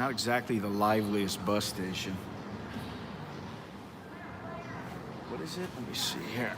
Not exactly the liveliest bus station. What is it? Let me see here.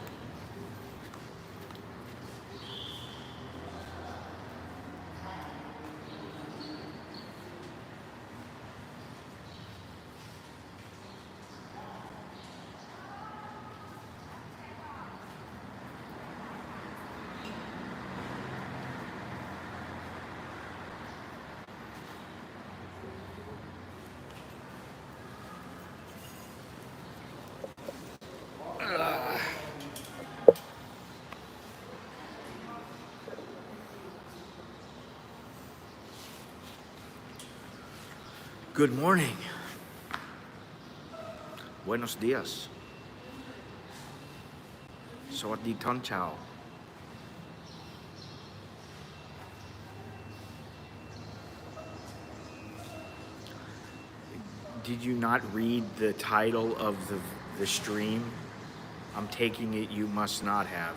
Good morning. Buenos dias. Sawadee ton chao. Did you not read the title of the stream? I'm taking it you must not have.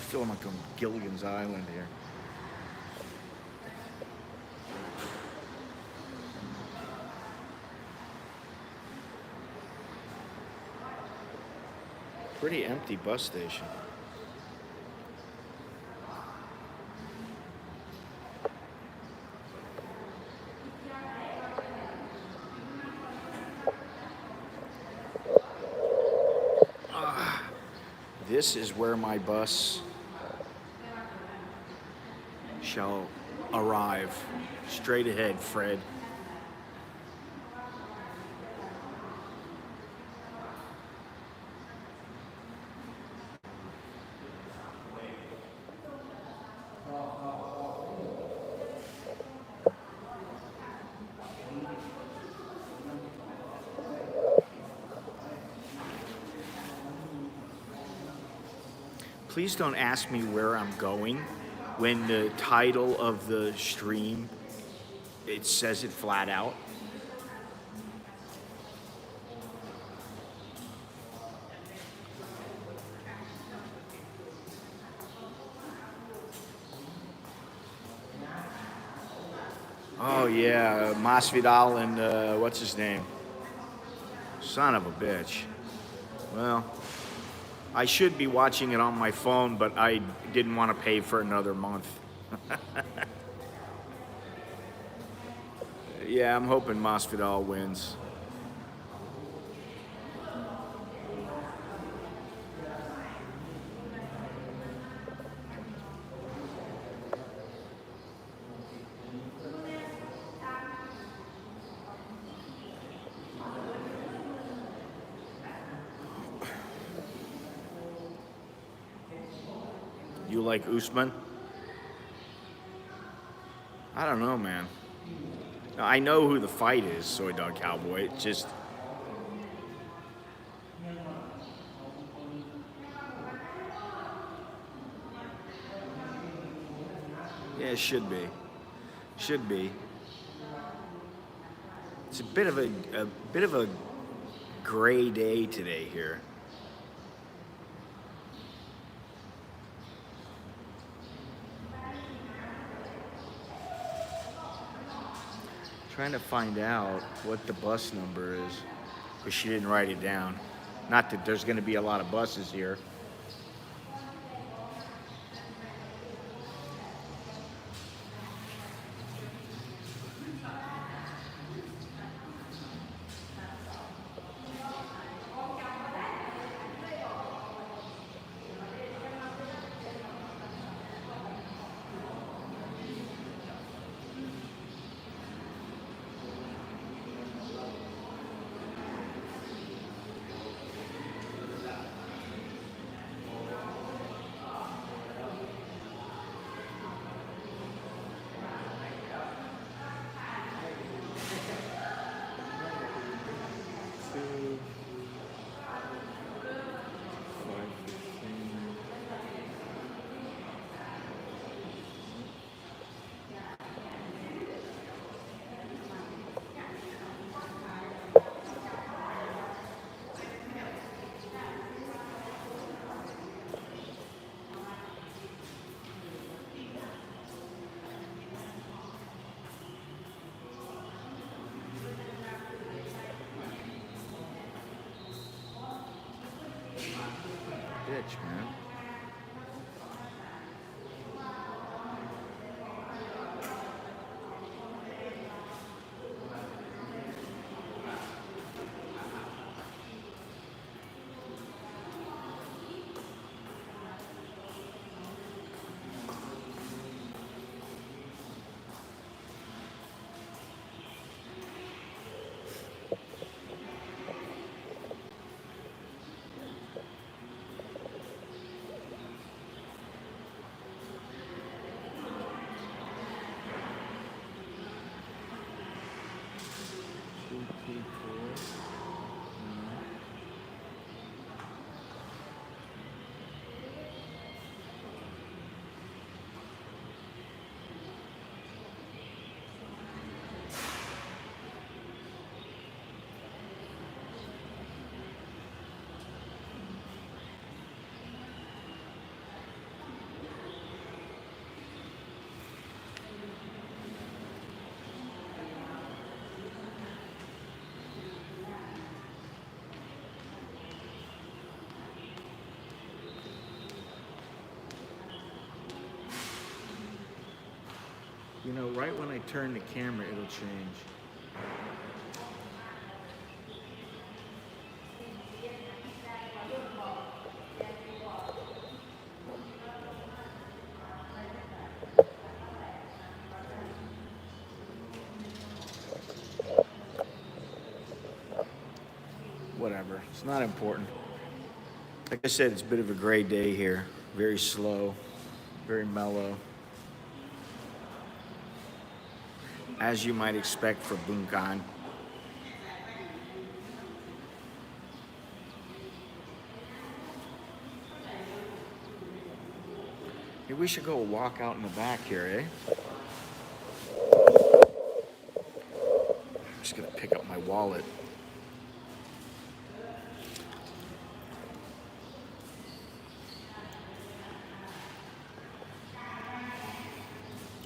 Feeling like I'm Gilligan's Island here. Pretty empty bus station. This is where my bus shall arrive. Straight ahead, Fred. Please don't ask me where I'm going when the title of the stream, it says it flat out. Oh yeah, Masvidal and what's his name? Son of a bitch. Well, I should be watching it on my phone, but I didn't want to pay for another month. Yeah, I'm hoping Masvidal wins. You like Usman? I don't know, man. I know who the fight is, Soy Dog Cowboy. It's just... Yeah, it should be. Should be. It's a bit of a gray day today here. Trying to find out what the bus number is, because she didn't write it down. Not that there's going to be a lot of buses here. bitch, man. You know, right when I turn the camera, it'll change. Whatever, it's not important. Like I said, it's a bit of a gray day here. Very slow, very mellow. As you might expect for Bangkok. Hey, we should go walk out in the back here, eh? I'm just gonna pick up my wallet.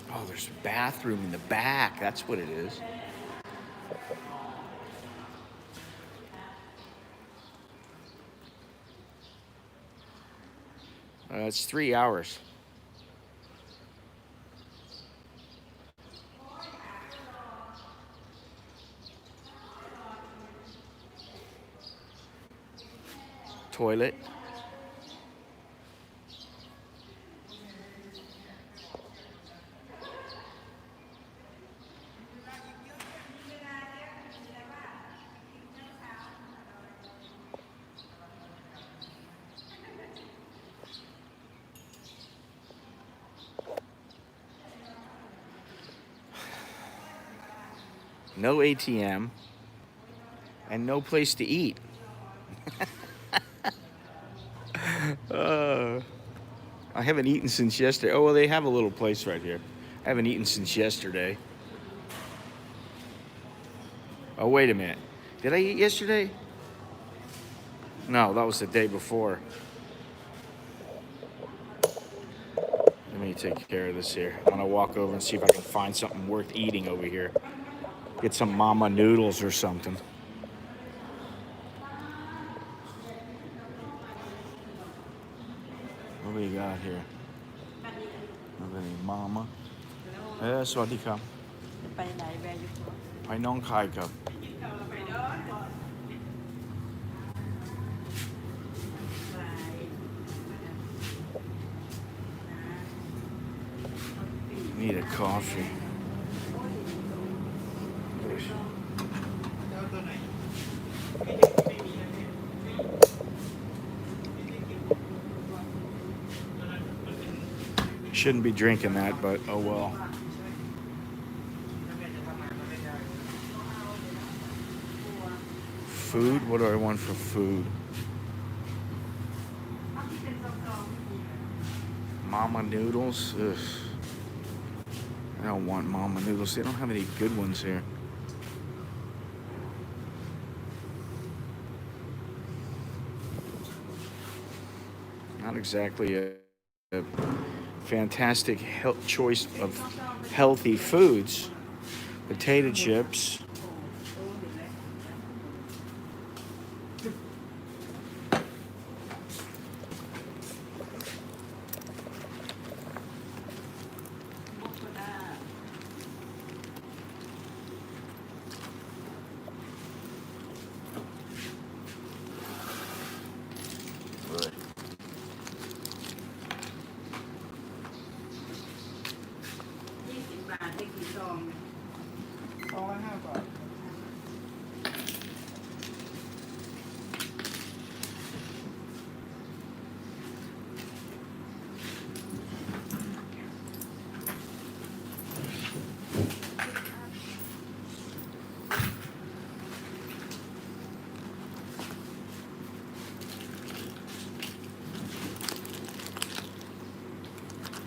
Oh, there's a bathroom in the back. That's what it is. It's 3 hours. Toilet. No ATM, and no place to eat. I haven't eaten since yesterday. Oh, well, they have a little place right here. I haven't eaten since yesterday. Oh, wait a minute. Did I eat yesterday? No, that was the day before. Let me take care of this here. I'm gonna walk over and see if I can find something worth eating over here. Get some mama noodles or something. What do we got here? Any mama? สวัสดีครับไปไหนแวร์ยูไปน้องคายครับNeed a coffee. Shouldn't be drinking that, but oh well. Food? What do I want for food? Mama noodles? Ugh. I don't want mama noodles. They don't have any good ones here. Not exactly a fantastic choice of healthy foods. Potato chips.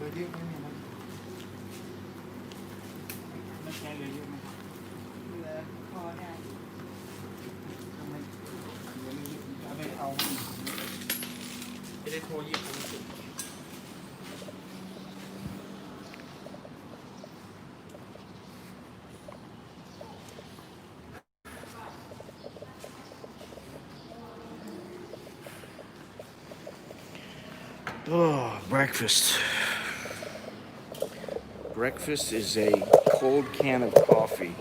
เลยเยอะไหมเนี่ยมันไม่ใช่เลยเยอะไหมเหลือพอเนี่ยทำไมเหลือเลยเยอะเอาไปเอาให้จะได้โทรยิบมันสุด Oh, breakfast. Breakfast is a cold can of coffee.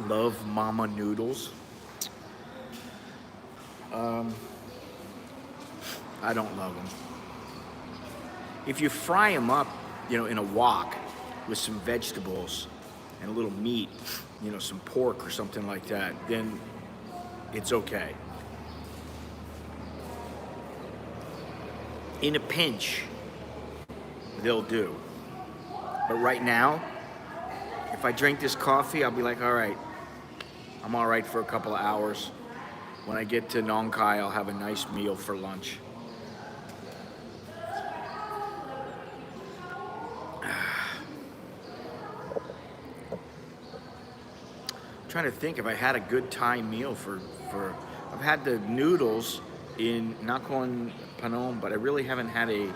Love mama noodles. I don't love them. If you fry them up, in a wok with some vegetables and a little meat, some pork or something like that, then it's okay. In a pinch, they'll do. But right now, if I drink this coffee, I'll be like, all right, I'm all right for a couple of hours. When I get to Nong Khai, I'll have a nice meal for lunch. I'm trying to think if I had a good Thai meal for I've had the noodles in Nakhon Phanom, but I really haven't had a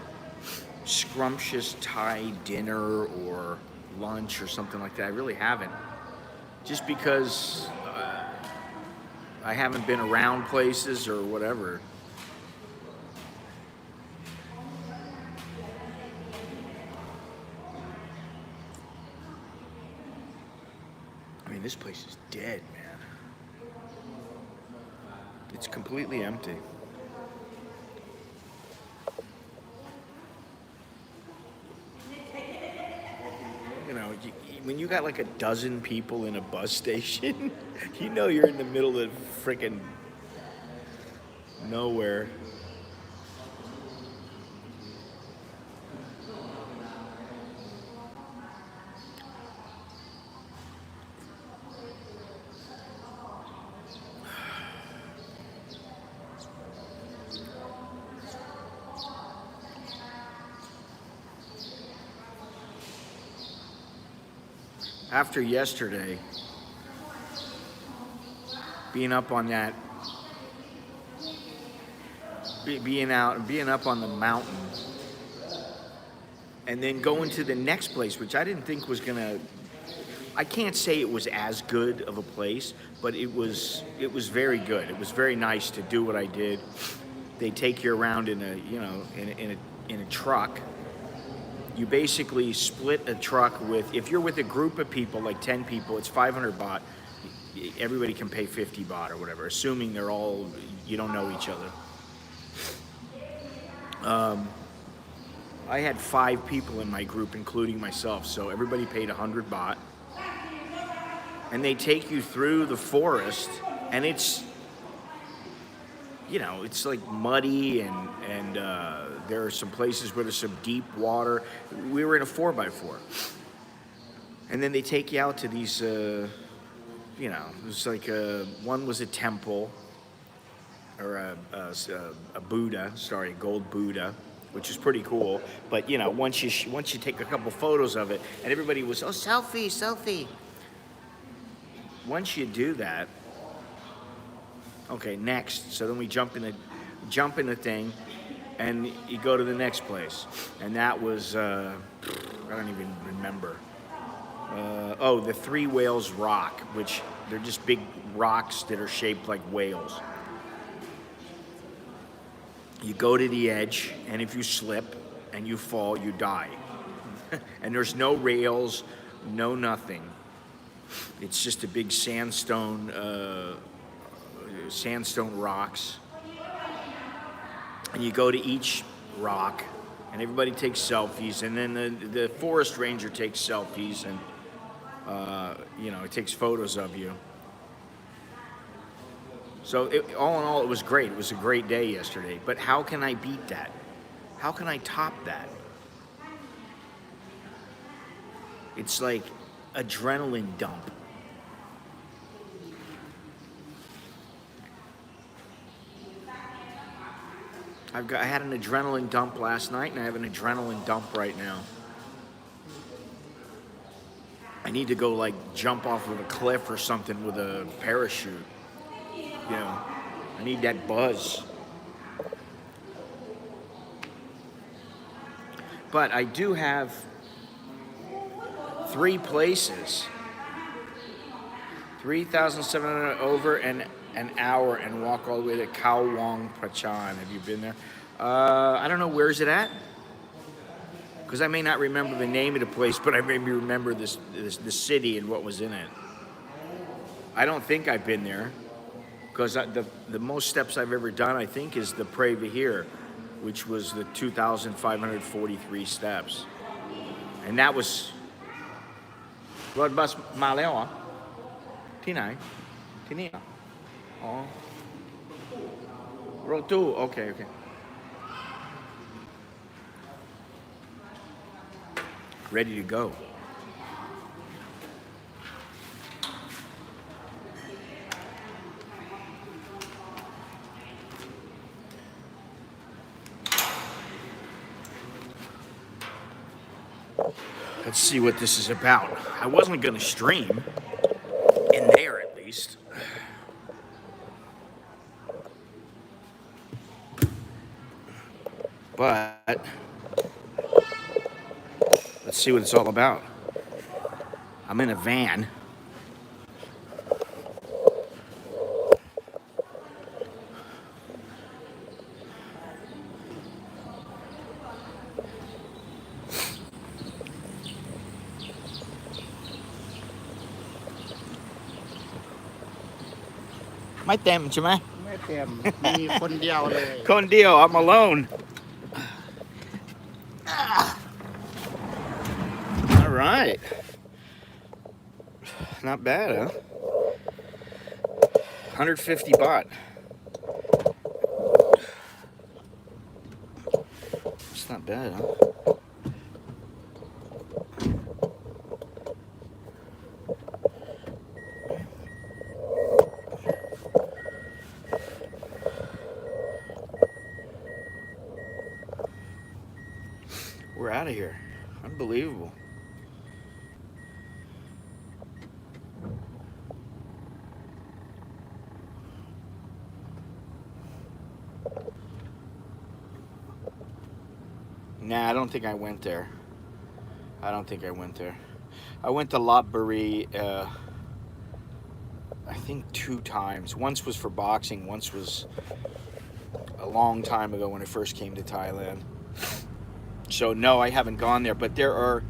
scrumptious Thai dinner or lunch or something like that. I really haven't. Just because I haven't been around places or whatever. I mean, this place is dead, man. It's completely empty. When you got like a dozen people in a bus station, you're in the middle of frickin' nowhere. After yesterday, being up on that, being up on the mountain, and then going to the next place, which I didn't think was gonna. I can't say it was as good of a place, but it was very good. It was very nice to do what I did. They take you around in a truck. You basically split a truck with, if you're with a group of people, like 10 people, it's 500 baht. Everybody can pay 50 baht or whatever, assuming you don't know each other. I had 5 people in my group, including myself, so everybody paid 100 baht. And they take you through the forest, and it's like muddy, and there are some places where there's some deep water. We were in a 4x4. And then they take you out to these, it was like one was a temple, or a Buddha, gold Buddha, which is pretty cool. But, once you take a couple photos of it, and everybody was, oh, selfie, selfie. Once you do that, Okay, next. So then we jump in the thing, and you go to the next place, and that was I don't even remember. Oh, the Three Whales Rock, which they're just big rocks that are shaped like whales. You go to the edge, and if you slip and you fall, you die. And there's no rails, no nothing. It's just a big sandstone rocks. And you go to each rock, and everybody takes selfies, and then the forest ranger takes selfies, and it takes photos of you. So all in all, it was great. It was a great day yesterday. But how can I beat that? How can I top that? It's like adrenaline dump. I had an adrenaline dump last night, and I have an adrenaline dump right now. I need to go like jump off of a cliff or something with a parachute. I need that buzz. But I do have 3 places. 3,700 over an hour and walk all the way to Khao Wong Prachan. Have you been there? I don't know, where is it at? Because I may not remember the name of the place, but I maybe remember the city and what was in it. I don't think I've been there, because the most steps I've ever done, I think, is the Prey Vihir, which was the 2,543 steps. And that was... Rod bus ma leo hả? Thi nai? Thi ni hả? Oh. Road 2, okay. Ready to go. Let's see what this is about. I wasn't going to stream, in there at least. But let's see what it's all about. I'm in a van. Mấy tem chứ mấy? ไม่เต็มมีคนเดียวเลย Con deal, I'm alone. All right. Not bad, huh? 150 baht. It's not bad, huh? We're out of here. Unbelievable. Nah, I don't think I went there. I went to Lopburi, I think 2 times. Once was for boxing, once was a long time ago when I first came to Thailand. So no, I haven't gone there, but there are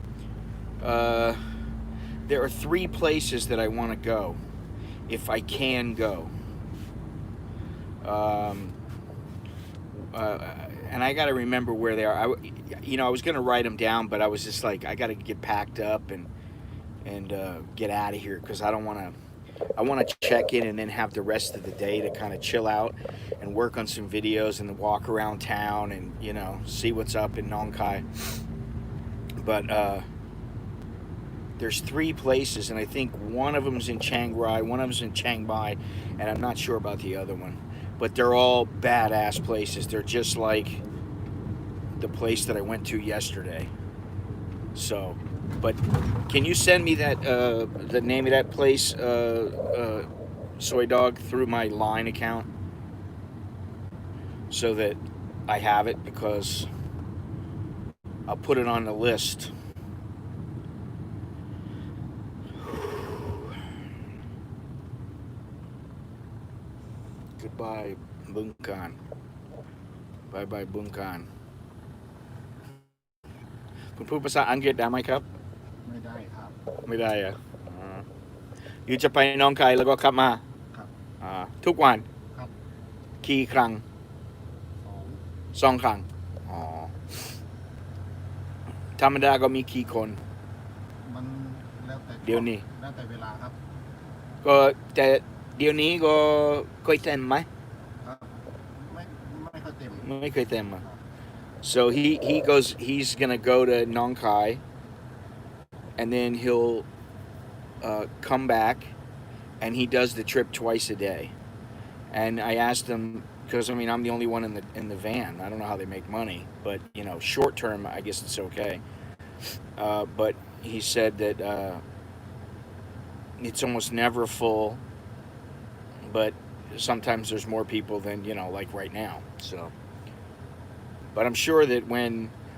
3 places that I want to go, if I can go. And I got to remember where they are. I was going to write them down, but I was just like, I got to get packed up and get out of here, because I want to check in and then have the rest of the day to kind of chill out and work on some videos and walk around town and, see what's up in Nong Khai. But there's 3 places, and I think one of them's in Chiang Rai, one of them's in Chiang Mai, and I'm not sure about the other one. But they're all badass places. They're just like the place that I went to yesterday. So, but can you send me that the name of that place Soy Dog through my Line account so that I have it, because I'll put it on the list. Goodbye, Bangkok. Bye bye, Bangkok. คุณพูดภาษาอังกฤษได้ไหมครับ ไม่ได้ครับ ไม่ได้อะอยู่จะไปหนองคายแล้วก็ขับมา ครับ ทุกวัน ครับ กี่ครั้ง 2 ครั้งธรรมดาก็มีกี่คน มันแล้วแต่ เดี๋ยวนี้ แล้วแต่เวลาครับ ก็แต่เดี๋ยวนี้ก็เคยเต็มไหม ครับไม่ค่อยเต็ม ไม่เคยเต็มอ่ะ so he's gonna go to Nong Khai and then he'll come back and he does the trip twice a day. And I asked him, because I mean I'm the only one in the van. I don't know how they make money, but you know, short term I guess it's okay. But he said that it's almost never full, but sometimes there's more people than, you know, like right now. So, but I'm sure that when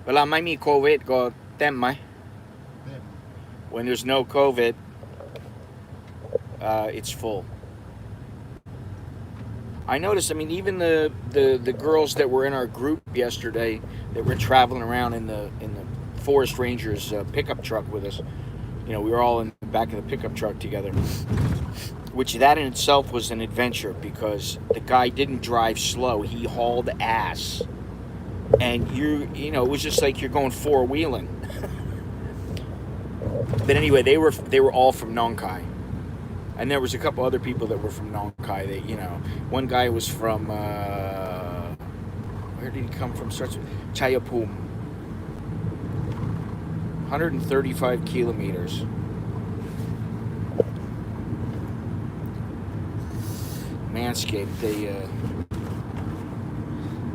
เวลาไม่มีโควิดก็เต็มไหม เต็ม when there's no COVID, it's full. I noticed, I mean, even the girls that were in our group yesterday that were traveling around in the Forest Rangers pickup truck with us, you know, we were all in the back of the pickup truck together, which that in itself was an adventure, because the guy didn't drive slow, he hauled ass, and you know, it was just like you're going four-wheeling. But anyway, they were all from Nong Khai. And there was a couple other people that were from Nong Khai. That, you know, one guy was from where did he come from? Starts with Chayapum. 135 kilometers. Manscaped.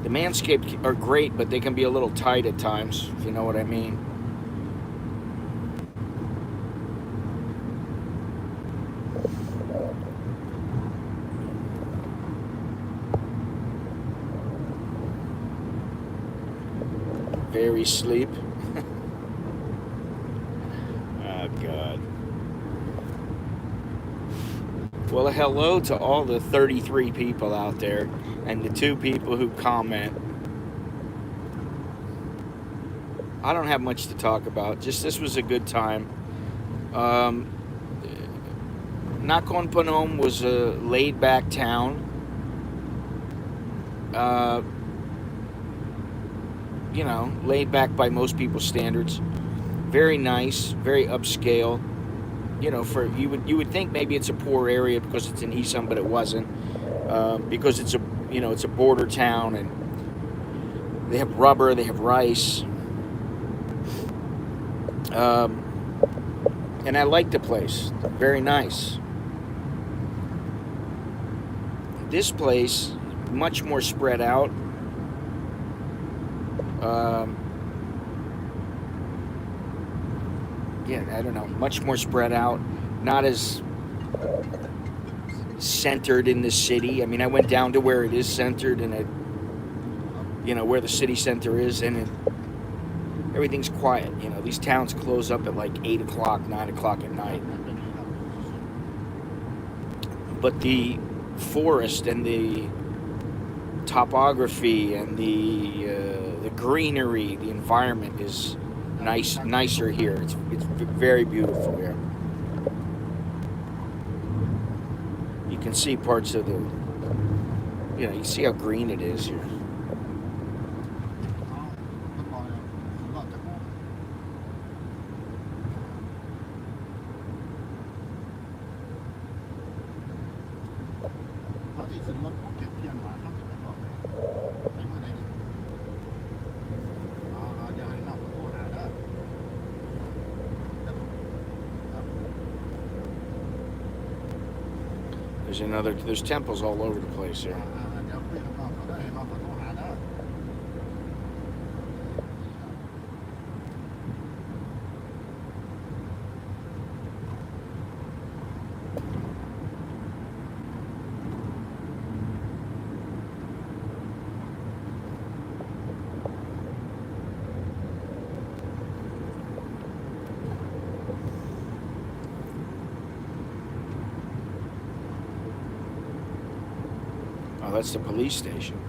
The Manscaped are great, but they can be a little tight at times, if you know what I mean. Very sleep. Oh, God. Well, hello to all the 33 people out there and the 2 people who comment. I don't have much to talk about. Just this was a good time. Nakhon Phanom was a laid-back town. You know, laid back by most people's standards. Very nice, very upscale. You know, for you would think maybe it's a poor area because it's in Isan, but it wasn't. Because it's a border town, and they have rubber, they have rice. And I like the place. Very nice. This place, much more spread out. Yeah, I don't know, much more spread out, not as centered in the city. I mean, I went down to where it is centered, and you know, where the city center is, and everything's quiet. You know, these towns close up at like 8 o'clock, 9 o'clock at night. But the forest and the topography and the greenery, the environment is nicer here. It's very beautiful here. You can see parts of the, you know, you see how green it is here. There's temples all over the place here. Oh, that's the police station.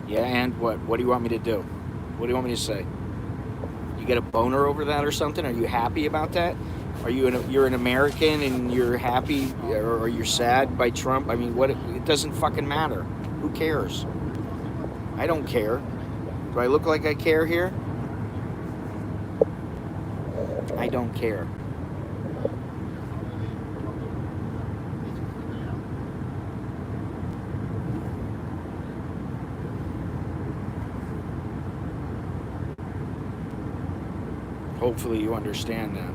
Yeah, and what? What do you want me to do? What do you want me to say? You get a boner over that or something? Are you happy about that? You're an American and you're happy or you're sad by Trump? I mean, what? It doesn't fucking matter. Who cares? I don't care. Do I look like I care here? I don't care. Hopefully you understand that.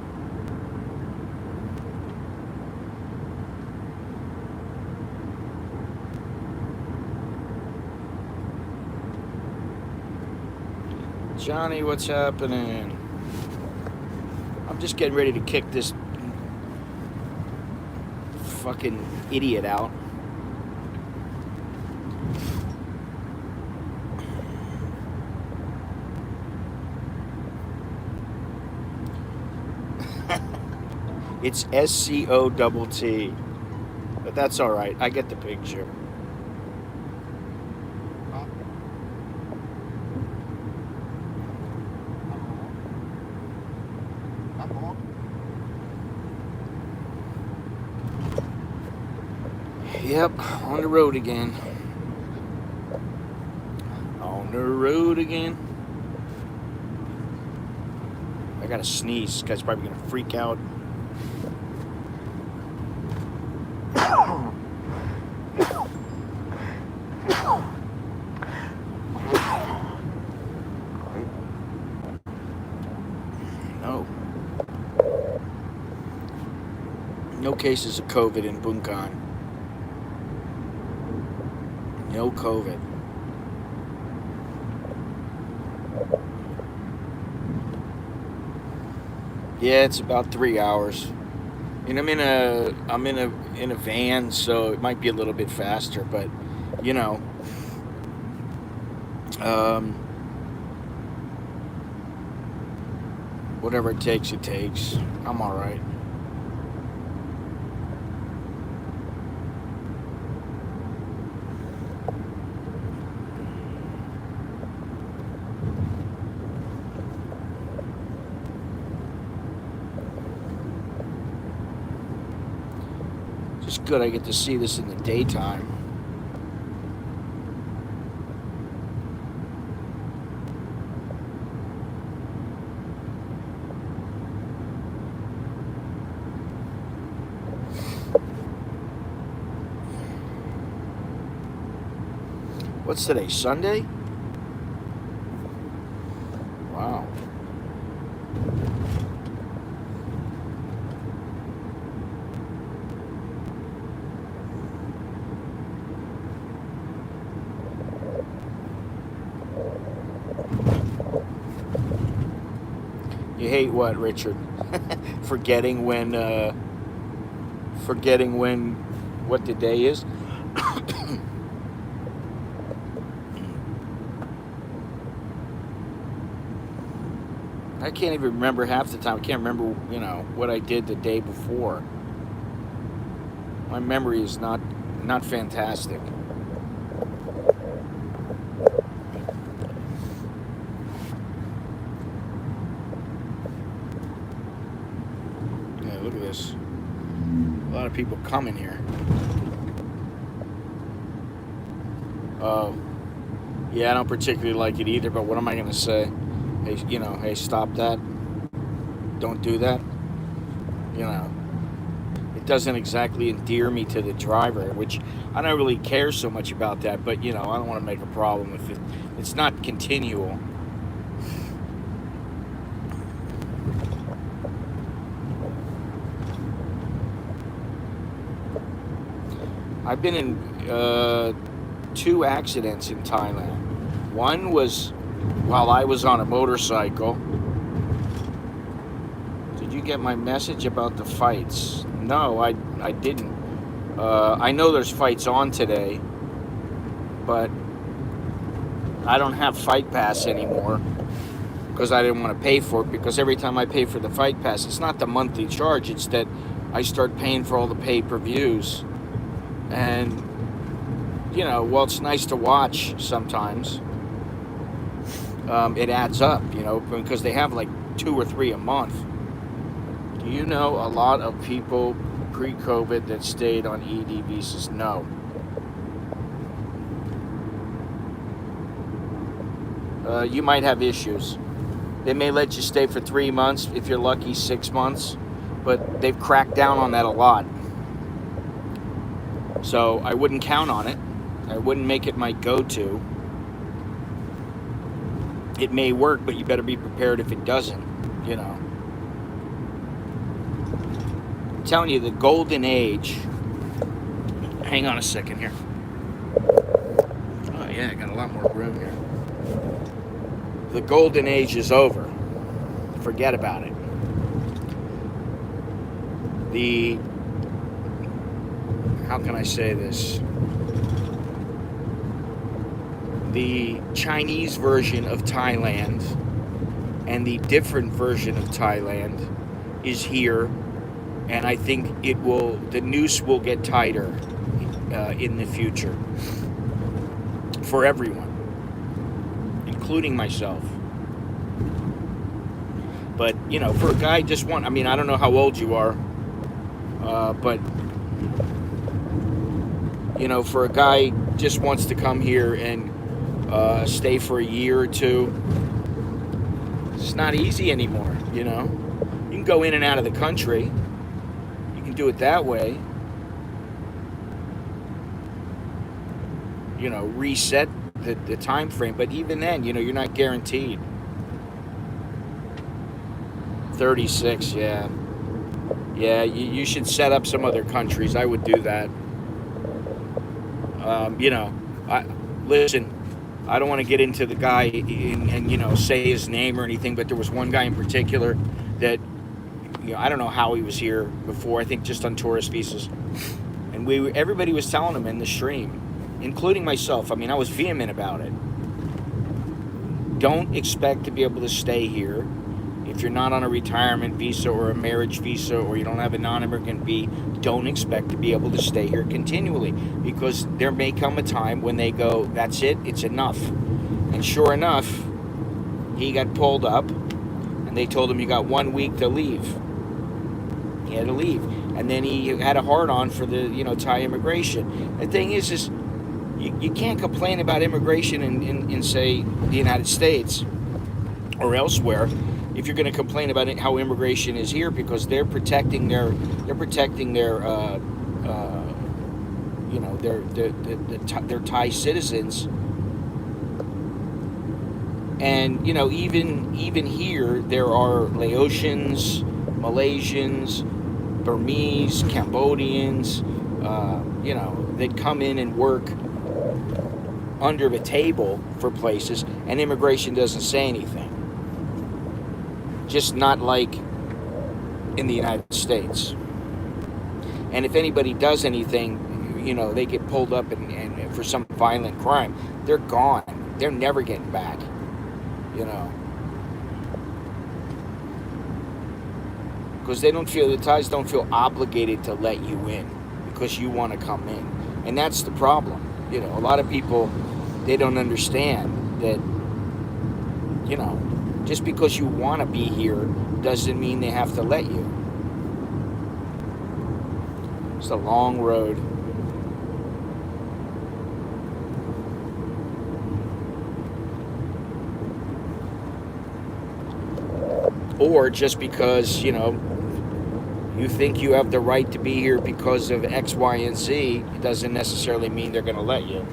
Johnny, what's happening? I'm just getting ready to kick this fucking idiot out. It's SCOTT. But that's all right. I get the picture. Yep, on the road again. On the road again. I gotta sneeze. This guy's probably gonna freak out. No cases of COVID in Bangkok. No COVID. Yeah, it's about 3 hours. And I'm in a van, so it might be a little bit faster, but you know, whatever it takes, it takes. I'm all right. Just good I get to see this in the daytime. What's today? Sunday? Wow. You hate what, Richard? Forgetting when what the day is? I can't even remember half the time. I can't remember, what I did the day before. My memory is not fantastic. Yeah, look at this. A lot of people coming here. Oh, yeah, I don't particularly like it either, but what am I going to say? Hey, hey, stop that. Don't do that. It doesn't exactly endear me to the driver, which I don't really care so much about that, but, I don't want to make a problem if it's not continual. I've been in 2 accidents in Thailand. One was while I was on a motorcycle, get my message about the fights? No, I didn't. I know there's fights on today, but I don't have Fight Pass anymore because I didn't want to pay for it, because every time I pay for the Fight Pass, it's not the monthly charge, it's that I start paying for all the pay-per-views. And, you know, while it's nice to watch sometimes, it adds up, you know, because they have like 2 or 3 a month. Do you know a lot of people pre-COVID that stayed on ED visas? No. You might have issues. They may let you stay for 3 months, if you're lucky 6 months, but they've cracked down on that a lot. So I wouldn't count on it. I wouldn't make it my go-to. It may work, but you better be prepared if it doesn't, you know. I'm telling you, the golden age. Hang on a second here. Oh yeah, I got a lot more room here. The golden age is over. Forget about it. How can I say this? The Chinese version of Thailand and the different version of Thailand is here, and I think the noose will get tighter in the future for everyone, including myself. But, you know, for a guy I mean, I don't know how old you are, but, you know, for a guy just wants to come here and stay for a year or two, it's not easy anymore, you know. You can go in and out of the country. You can do it that way. You know, reset the time frame, but even then, you know, you're not guaranteed. 36, yeah. Yeah, you should set up some other countries. I would do that. You know, listen, I don't want to get into the guy and you know, say his name or anything, but there was one guy in particular that, you know, I don't know how he was here before. I think just on tourist visas. And everybody was telling him in the stream, including myself. I mean, I was vehement about it. Don't expect to be able to stay here if you're not on a retirement visa or a marriage visa, or you don't have a non-immigrant visa. Don't expect to be able to stay here continually, because there may come a time when they go, that's it, it's enough. And sure enough, he got pulled up and they told him, you got 1 week to leave. He had to leave. And then he had a hard-on for the, you know, Thai immigration. The thing is you can't complain about immigration in say the United States or elsewhere if you're going to complain about how immigration is here, because they're protecting their you know, their Thai citizens. And, you know, even here there are Laotians, Malaysians, Burmese, Cambodians, you know, that come in and work under the table for places, and immigration doesn't say anything. Just not like in the United States. And if anybody does anything, you know, they get pulled up and for some violent crime, they're gone. They're never getting back, you know. Because the Thais don't feel obligated to let you in because you want to come in. And that's the problem. You know, a lot of people, they don't understand that, you know, just because you want to be here doesn't mean they have to let you. It's a long road. Or just because, you know, you think you have the right to be here because of X, Y, and Z, it doesn't necessarily mean they're going to let you.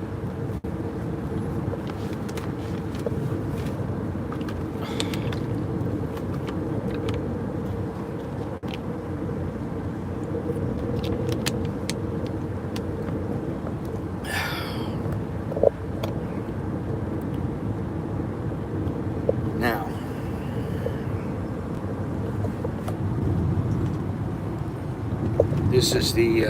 This is the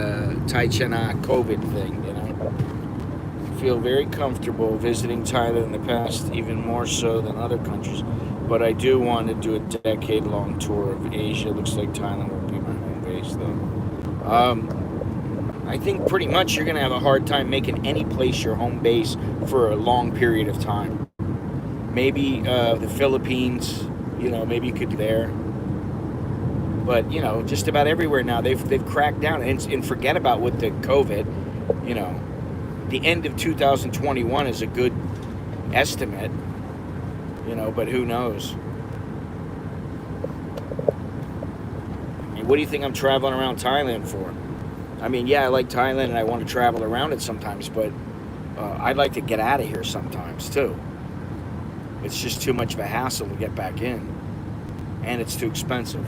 Tai China COVID thing, you know. Feel very comfortable visiting Thailand in the past, even more so than other countries. But I do want to do a decade-long tour of Asia. Looks like Thailand will be my home base, though. I think pretty much you're going to have a hard time making any place your home base for a long period of time. Maybe the Philippines, you know, maybe you could do there. But, you know, just about everywhere now, they've cracked down. And forget about with the COVID, you know. The end of 2021 is a good estimate, you know, but who knows? I mean, what do you think I'm traveling around Thailand for? I mean, yeah, I like Thailand and I want to travel around it sometimes, but I'd like to get out of here sometimes too. It's just too much of a hassle to get back in, and it's too expensive.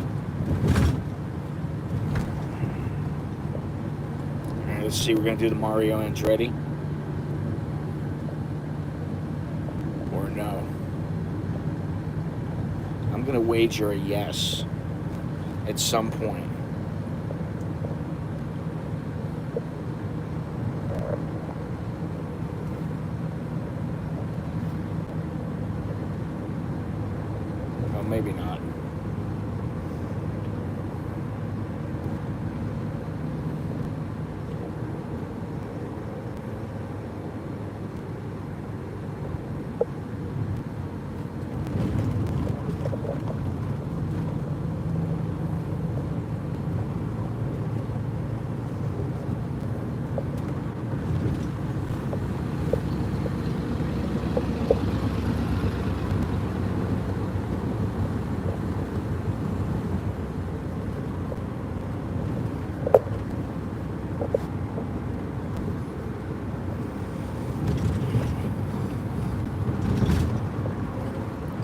All right, let's see, we're going to do the Mario Andretti. Or no. I'm going to wager a yes at some point. Well, maybe not.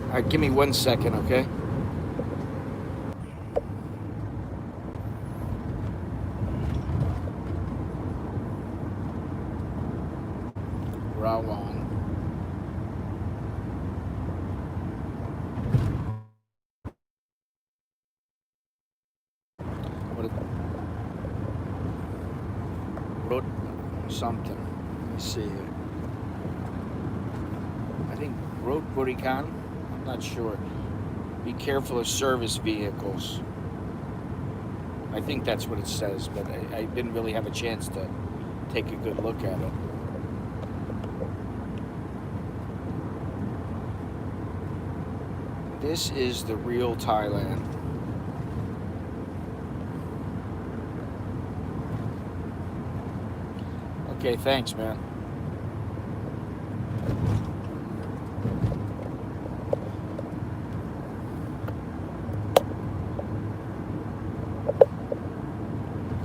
All right, give me 1 second, okay? Rawang. Road something. Let's see here. I think Road Burikan. I'm not sure. Be careful of service vehicles. I think that's what it says, but I didn't really have a chance to take a good look at it. This is the real Thailand. Okay, thanks, man.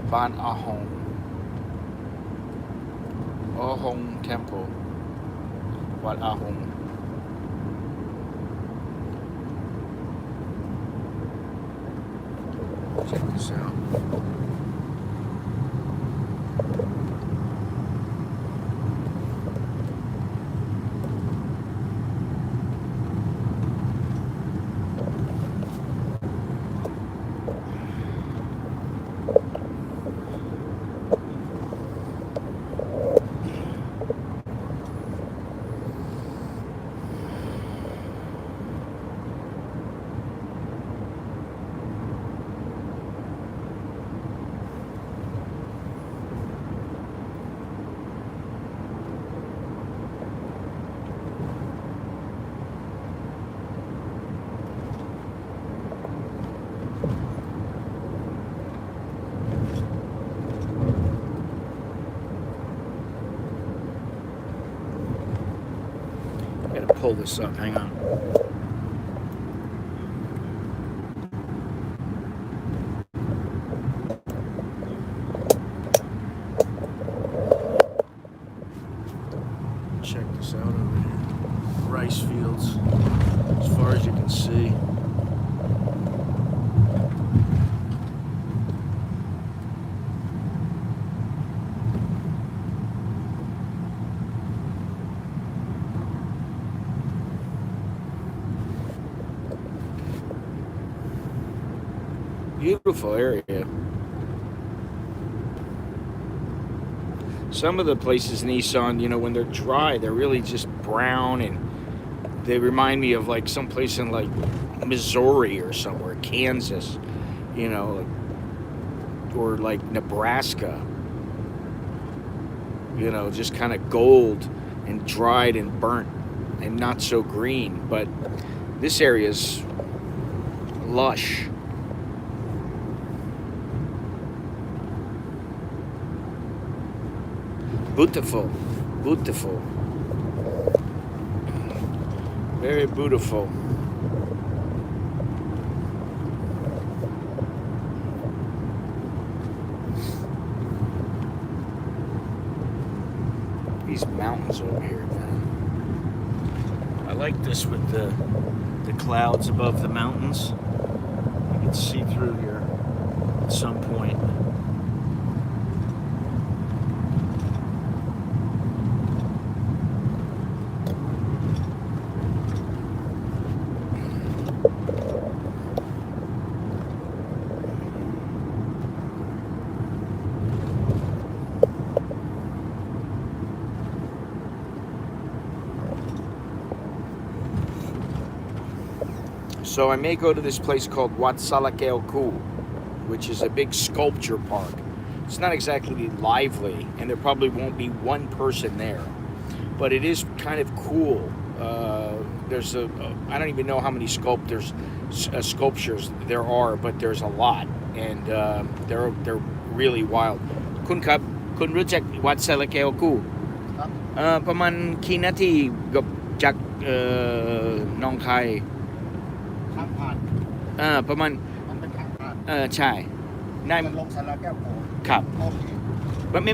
Ban Ahong. Ahong Temple. Wat Ahong. Check this out. Pull this up, hang on. Check this out over here. Rice fields, as far as you can see. Beautiful area. Some of the places in Isan, you know, when they're dry, they're really just brown, and they remind me of like some place in like Missouri or somewhere, Kansas, you know, or like Nebraska. You know, just kind of gold and dried and burnt and not so green. But this area is lush. Beautiful, beautiful, very beautiful. These mountains over here, man. I like this with the clouds above the mountains. You can see through here at some point. So I may go to this place called Wat Salakeoku, which is a big sculpture park. It's not exactly lively, and there probably won't be one person there, but it is kind of cool. There's I don't even know how many sculptures there are, but there's a lot, and they're really wild. Kun kap, kunรู้จัก Wat Salakeoku ประมาณกี่นาทีจากหนองคาย ทางผ่าน ประมาณ มันเป็นทางผ่าน ใช่ได้ มันลงสาราแก้วโขง ครับ โอเค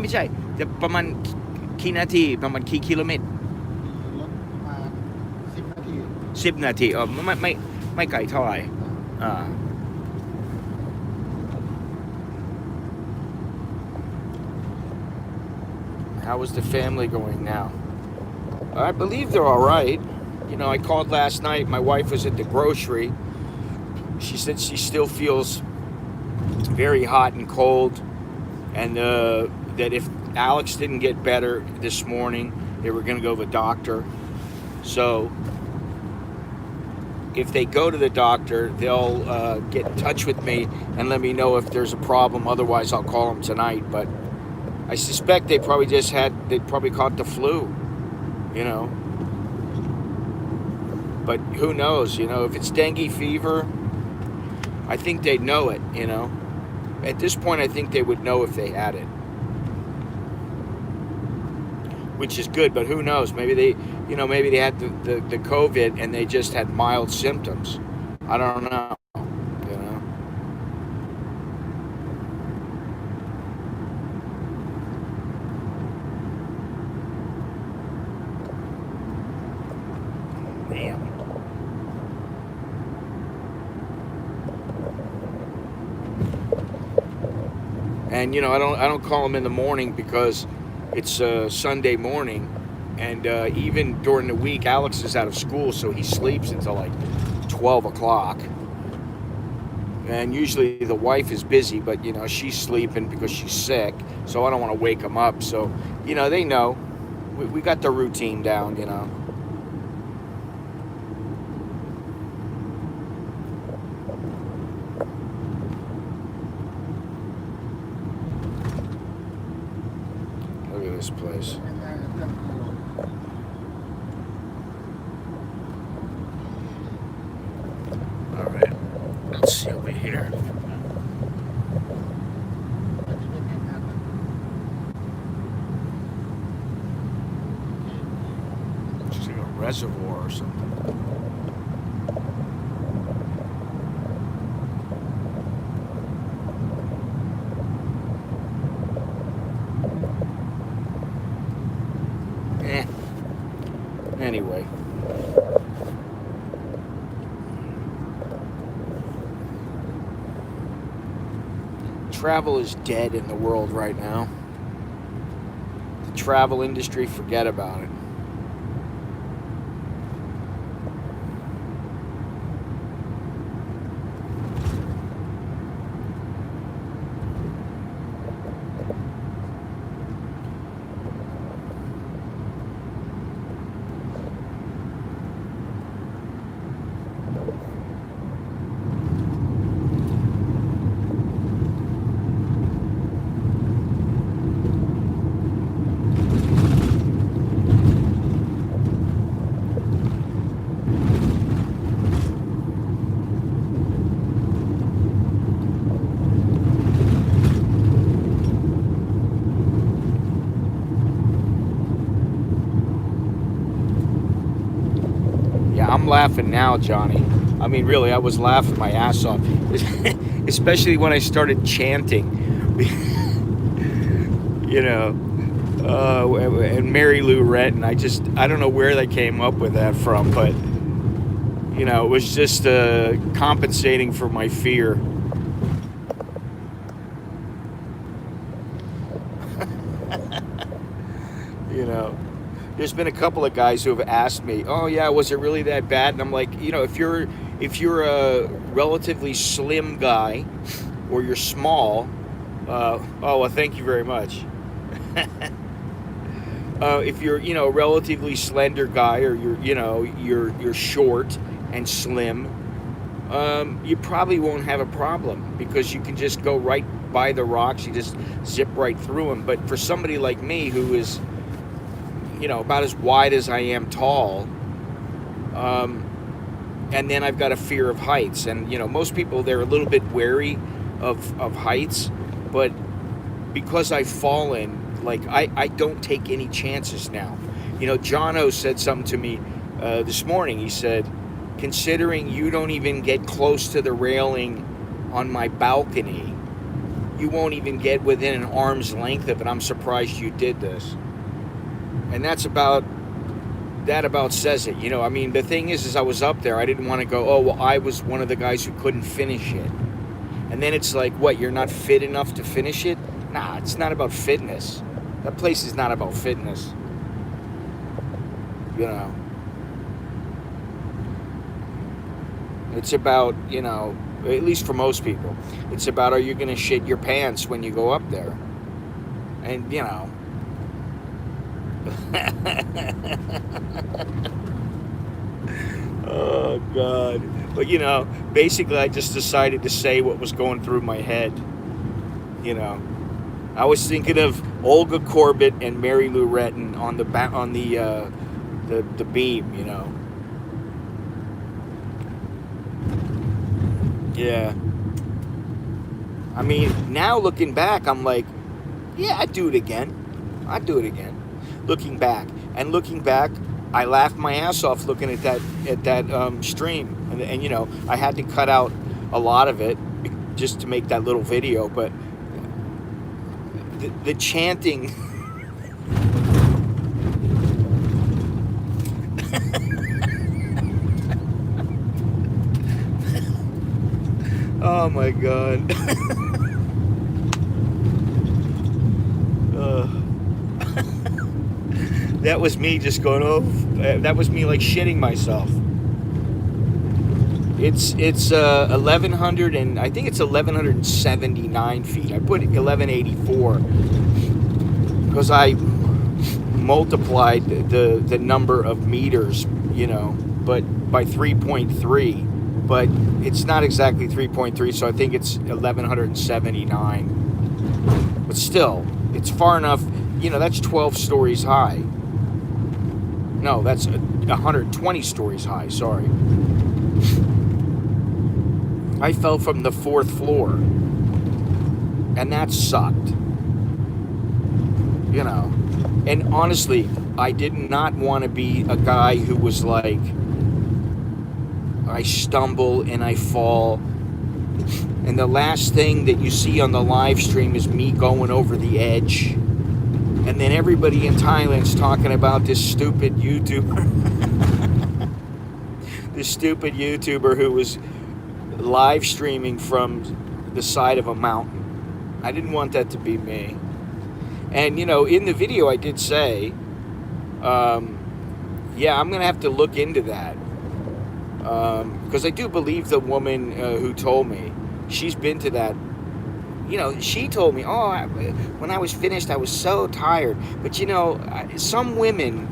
ไม่ใช่จะประมาณกี่นาทีประมาณกี่กิโลเมตร รถมา10 นาที 10 นาทีไม่ไกลเท่าไหร่How is the family going now? I believe they're all right. You know, I called last night. My wife was at the grocery. She said she still feels very hot and cold, and that if Alex didn't get better this morning, they were going to go to the doctor. So if they go to the doctor, they'll get in touch with me and let me know if there's a problem. Otherwise, I'll call them tonight. But I suspect they probably caught the flu, you know. But who knows, you know, if it's dengue fever, I think they'd know it, you know. At this point, I think they would know if they had it, which is good, but who knows? Maybe they had the COVID and they just had mild symptoms. I don't know, you know. Damn. And you know, I don't call them in the morning because it's Sunday morning, and even during the week, Alex is out of school, so he sleeps until like 12 o'clock. And usually the wife is busy, but you know, she's sleeping because she's sick, so I don't want to wake them up. So, you know, they know. We got the routine down, you know. Look at this place. All right, let's see over here. It's like a reservoir or something. Anyway. Travel is dead in the world right now. The travel industry, forget about it. laughing now, Johnny. I mean, really, I was laughing my ass off, especially when I started chanting. You know, and Mary Lou Retton. I don't know where they came up with that from, but you know, it was just compensating for my fear. You know, there's been a couple of guys who have asked me, "Oh yeah, was it really that bad?" And I'm like, you know, if you're a relatively slim guy, or you're small, oh well, thank you very much. If you're, you know, a relatively slender guy, or you're short and slim, you probably won't have a problem because you can just go right by the rocks. You just zip right through them. But for somebody like me who is, you know, about as wide as I am tall, and then I've got a fear of heights. And, you know, most people, they're a little bit wary of heights, but because I've fallen, like, I don't take any chances now. You know, Jono said something to me this morning. He said, considering you don't even get close to the railing on my balcony, you won't even get within an arm's length of it. I'm surprised you did this. And that about says it. You know, I mean, the thing is I was up there. I didn't want to go, oh, well, I was one of the guys who couldn't finish it. And then it's like, what, you're not fit enough to finish it? Nah, it's not about fitness. That place is not about fitness. You know. It's about, you know, at least for most people, it's about, are you going to shit your pants when you go up there? And, you know. Oh, God. But, you know, basically I just decided to say what was going through my head. You know. I was thinking of Olga Corbett and Mary Lou Retton on the beam, you know. Yeah. I mean, now looking back, I'm like, yeah, I'd do it again. I'd do it again. Looking back, I laughed my ass off looking at that stream, and you know, I had to cut out a lot of it just to make that little video, but the chanting. Oh my God. That was me just going, oh, that was me like shitting myself. It's 1,100 and I think it's 1,179 feet. I put 1,184 because I multiplied the number of meters, you know, but by 3.3. But it's not exactly 3.3, so I think it's 1,179. But still, it's far enough. You know, that's 12 stories high. No, that's 120 stories high, sorry. I fell from the 4th floor. And that sucked. You know. And honestly, I did not want to be a guy who was like, I stumble and I fall. And the last thing that you see on the live stream is me going over the edge. And then everybody in Thailand's talking about this stupid YouTuber. This stupid YouTuber who was live streaming from the side of a mountain. I didn't want that to be me. And, you know, in the video I did say, yeah, I'm going to have to look into that. Because I do believe the woman who told me, she's been to that. You know, she told me, oh, when I was finished, I was so tired. But, you know, some women,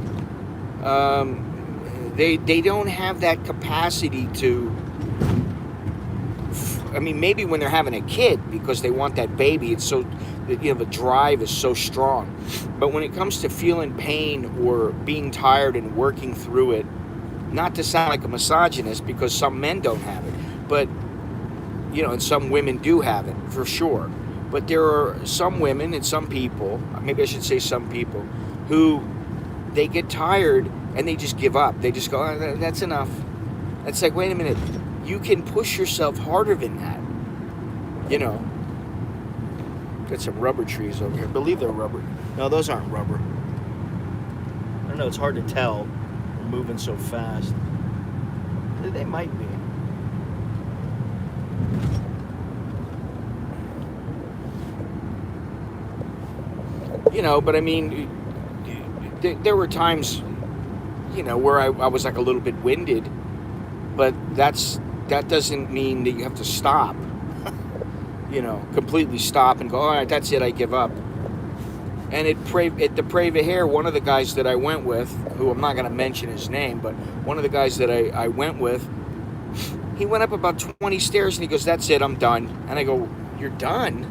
they don't have that capacity to, I mean, maybe when they're having a kid, because they want that baby, it's so, you know, the drive is so strong. But when it comes to feeling pain or being tired and working through it, not to sound like a misogynist, because some men don't have it, but, you know, and some women do have it, for sure. But there are some women and some people, maybe I should say some people, who they get tired and they just give up. They just go, oh, that's enough. It's like, wait a minute, you can push yourself harder than that. You know. Got some rubber trees over here. I believe they're rubber. No, those aren't rubber. I don't know, it's hard to tell. We're moving so fast. They might be. You know, but I mean, there were times, you know, where I was like a little bit winded, but that doesn't mean that you have to stop. You know, completely stop and go, all right, that's it, I give up. And at the Preva Hair, one of the guys that I went with, who I'm not going to mention his name, but one of the guys that I went with, he went up about 20 stairs and he goes, that's it, I'm done. And I go, you're done?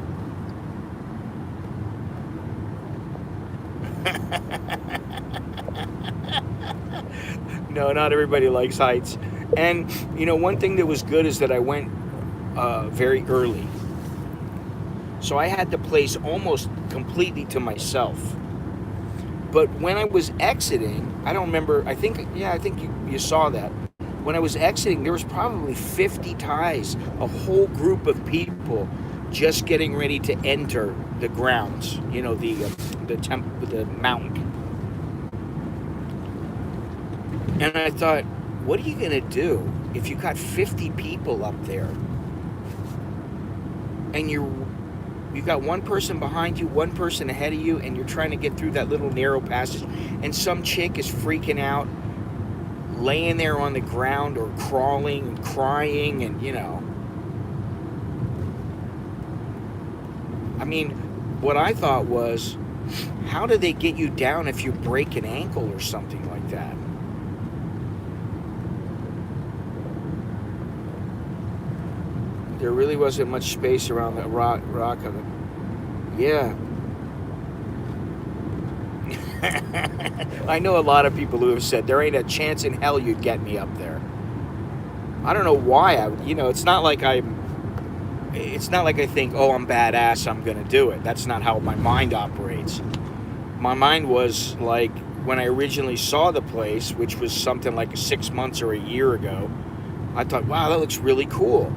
No, not everybody likes heights. And, you know, one thing that was good is that I went very early. So I had the place almost completely to myself. But when I was exiting, I don't remember, I think you saw that. When I was exiting, there was probably 50 Thais, a whole group of people just getting ready to enter the grounds, you know, the mountain. And I thought, what are you going to do if you got 50 people up there and you got one person behind you, one person ahead of you, and you're trying to get through that little narrow passage, and some chick is freaking out, laying there on the ground or crawling and crying, and, you know. I mean, what I thought was, how do they get you down if you break an ankle or something like that? There really wasn't much space around the rock of it. Yeah. I know a lot of people who have said there ain't a chance in hell you'd get me up there. I don't know why it's not like I think, oh, I'm badass, I'm gonna do it. That's not how my mind operates. My mind was like, when I originally saw the place, which was something like 6 months or a year ago, I thought, wow, that looks really cool.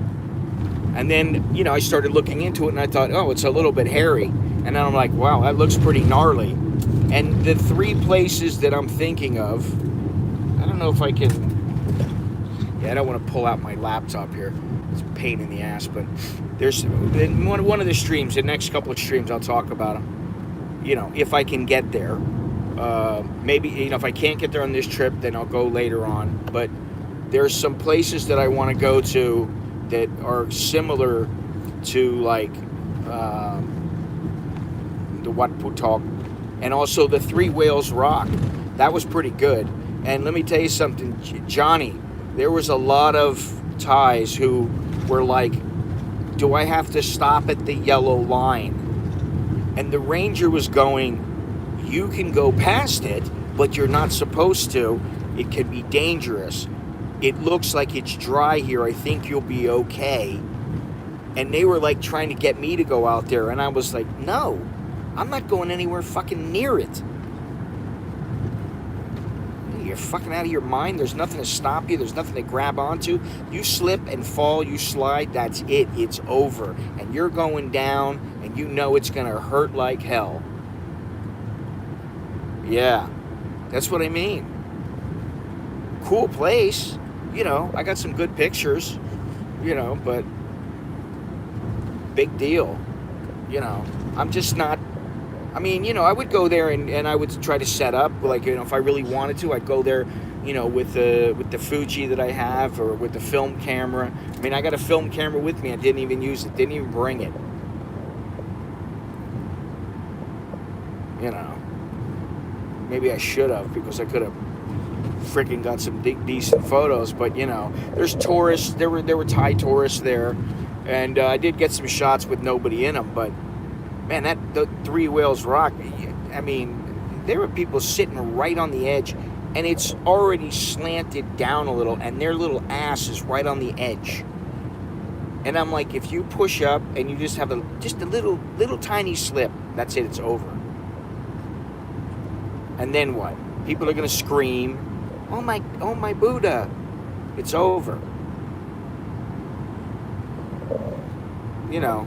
And then, you know, I started looking into it and I thought, oh, it's a little bit hairy. And then I'm like, wow, that looks pretty gnarly. And the 3 places that I'm thinking of, I don't know if I can, I don't want to pull out my laptop here. It's a pain in the ass, but there's one of the streams, the next couple of streams, I'll talk about them. You know, if I can get there. Maybe, you know, if I can't get there on this trip, then I'll go later on. But there's some places that I want to go to that are similar to, like, the Wat Phutok, and also the 3 Whales Rock. That was pretty good. And let me tell you something, Johnny, there was a lot of Thais who were like, do I have to stop at the yellow line? And the ranger was going, you can go past it, but you're not supposed to. It can be dangerous. It looks like it's dry here. I think you'll be okay. And they were like trying to get me to go out there. And I was like, no, I'm not going anywhere fucking near it. You're fucking out of your mind. There's nothing to stop you. There's nothing to grab onto. You slip and fall, you slide, that's it. It's over. And you're going down and you know it's going to hurt like hell. Yeah, that's what I mean. Cool place. You know, I got some good pictures, you know, but big deal. You know, I'm just not, I mean, you know, I would go there and I would try to set up, like, you know, if I really wanted to, I'd go there, you know, with the Fuji that I have, or with the film camera. I mean, I got a film camera with me. I didn't even use it, didn't even bring it. You know, maybe I should have, because I could have freaking got some decent photos. But, you know, there's tourists, there were Thai tourists there, and I did get some shots with nobody in them. But man, the 3 Whales Rock, I mean, there were people sitting right on the edge, and it's already slanted down a little, and their little ass is right on the edge. And I'm like, if you push up and you just have a little tiny slip, that's it, it's over. And then what? People are gonna scream, oh my Buddha. it's over. You know,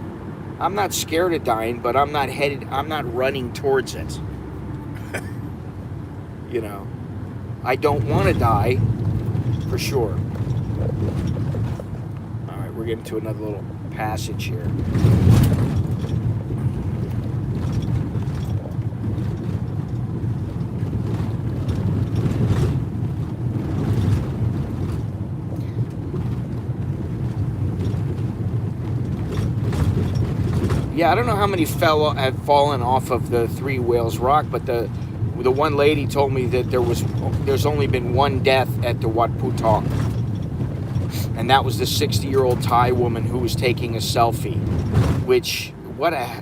I'm not scared of dying, but I'm not running towards it. You know, I don't want to die, for sure. All right, we're getting to another little passage here. Yeah, I don't know how many have fallen off of the Three Whales Rock, but the one lady told me that there's only been one death at the Wat Phu Thong, and that was the 60-year-old Thai woman who was taking a selfie. Which, what a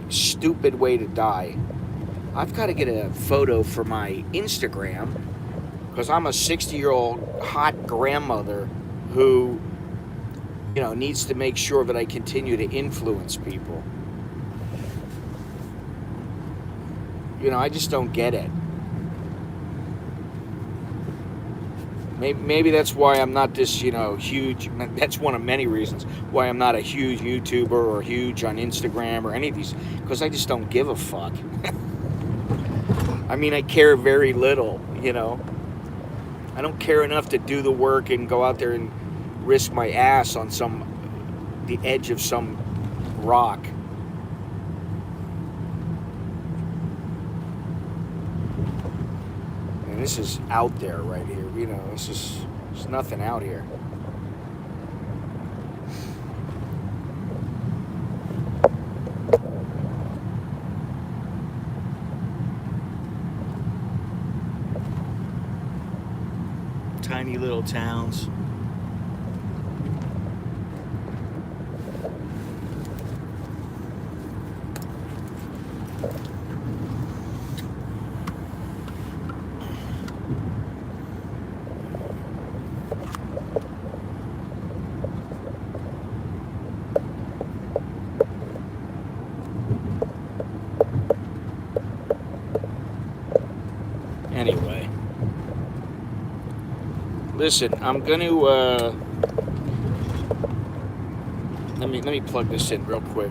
stupid way to die. I've got to get a photo for my Instagram, because I'm a 60-year-old hot grandmother who, you know, needs to make sure that I continue to influence people. You know, I just don't get it. Maybe that's why I'm not this, you know, huge. That's one of many reasons why I'm not a huge YouTuber or huge on Instagram or any of these, because I just don't give a fuck. I mean, I care very little, you know. I don't care enough to do the work and go out there and risk my ass on the edge of some rock. And this is out there right here, you know, there's nothing out here. Tiny little towns. Anyway, listen, I'm gonna let me plug this in real quick.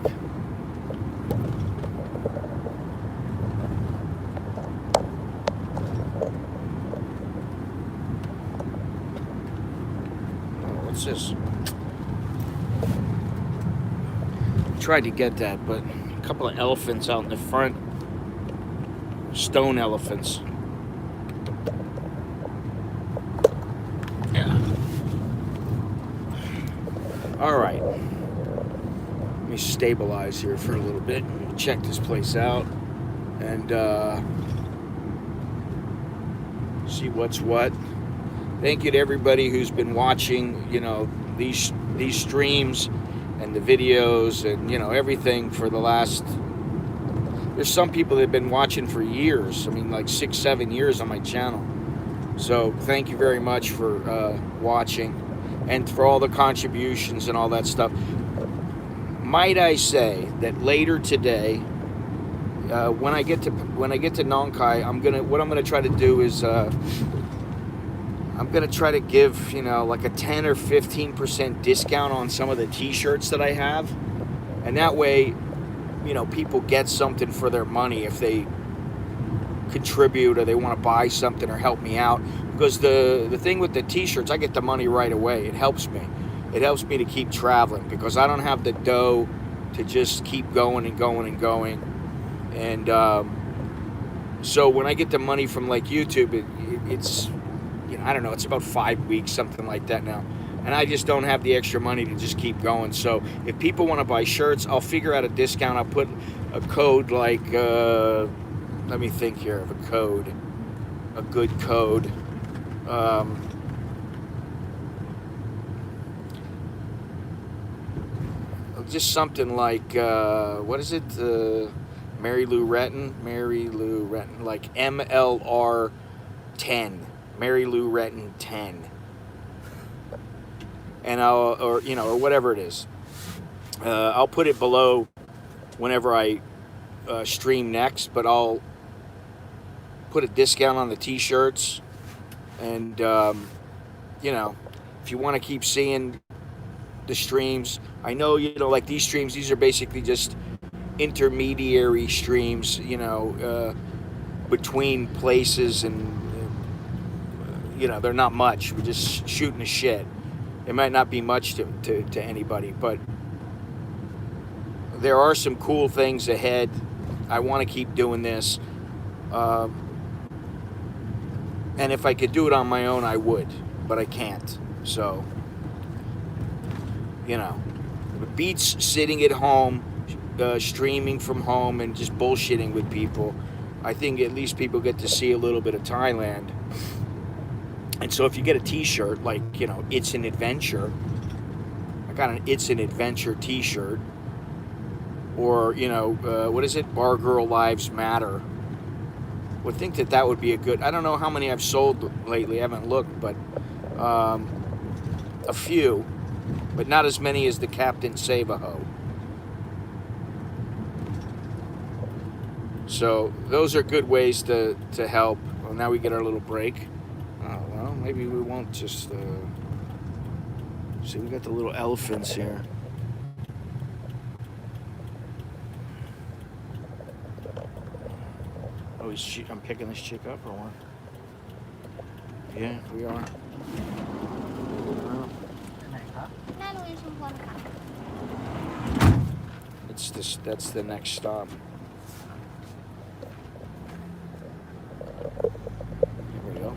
What's this? Tried to get that, but a couple of elephants out in the front. Stone elephants. Yeah. All right. Let me stabilize here for a little bit. Check this place out and see what's what. Thank you to everybody who's been watching, you know, these streams and the videos and, you know, everything for the last. There's some people that have been watching for years. I mean, like 6-7 years on my channel. So thank you very much for watching and for all the contributions and all that stuff. Might I say that later today, when I get to Nong Khai, what I'm gonna try to do is I'm gonna try to give, you know, like a 10 or 15% discount on some of the T-shirts that I have, and that way, you know, people get something for their money if they contribute or they want to buy something or help me out. Because the thing with the T-shirts, I get the money right away. It helps me. It helps me to keep traveling because I don't have the dough to just keep going and going and going. And so when I get the money from like YouTube, it's, you know, I don't know, it's about 5 weeks, something like that now. And I just don't have the extra money to just keep going. So if people want to buy shirts, I'll figure out a discount. I'll put a code like, let me think here of a code, a good code. Just something like, what is it? Mary Lou Retton, like MLR 10, Mary Lou Retton 10. And or whatever it is. I'll put it below whenever I stream next, but I'll put a discount on the T-shirts, and you know, if you want to keep seeing the streams, I know, like these streams, these are basically just intermediary streams, between places, and they're not much. We're just shooting the shit. It might not be much to anybody, but there are some cool things ahead. I want to keep doing this. And if I could do it on my own, I would, but I can't. So, it beats sitting at home, streaming from home and just bullshitting with people. I think at least people get to see a little bit of Thailand. And so if you get a t-shirt, like, it's an adventure. I got an It's an Adventure t-shirt. Or, what is it? Bar Girl Lives Matter. Would think that would be a good... I don't know how many I've sold lately. I haven't looked, but a few. But not as many as the Captain Save-A-Ho. So those are good ways to help. Well, now we get our little break. Oh, well, maybe we won't just... See, we got the little elephants here. Oh, I'm picking this chick up or what? Yeah, we are. ไหนครับ หน้าโรงเรียนชุมพลค่ะ That's the next stop. Here we go.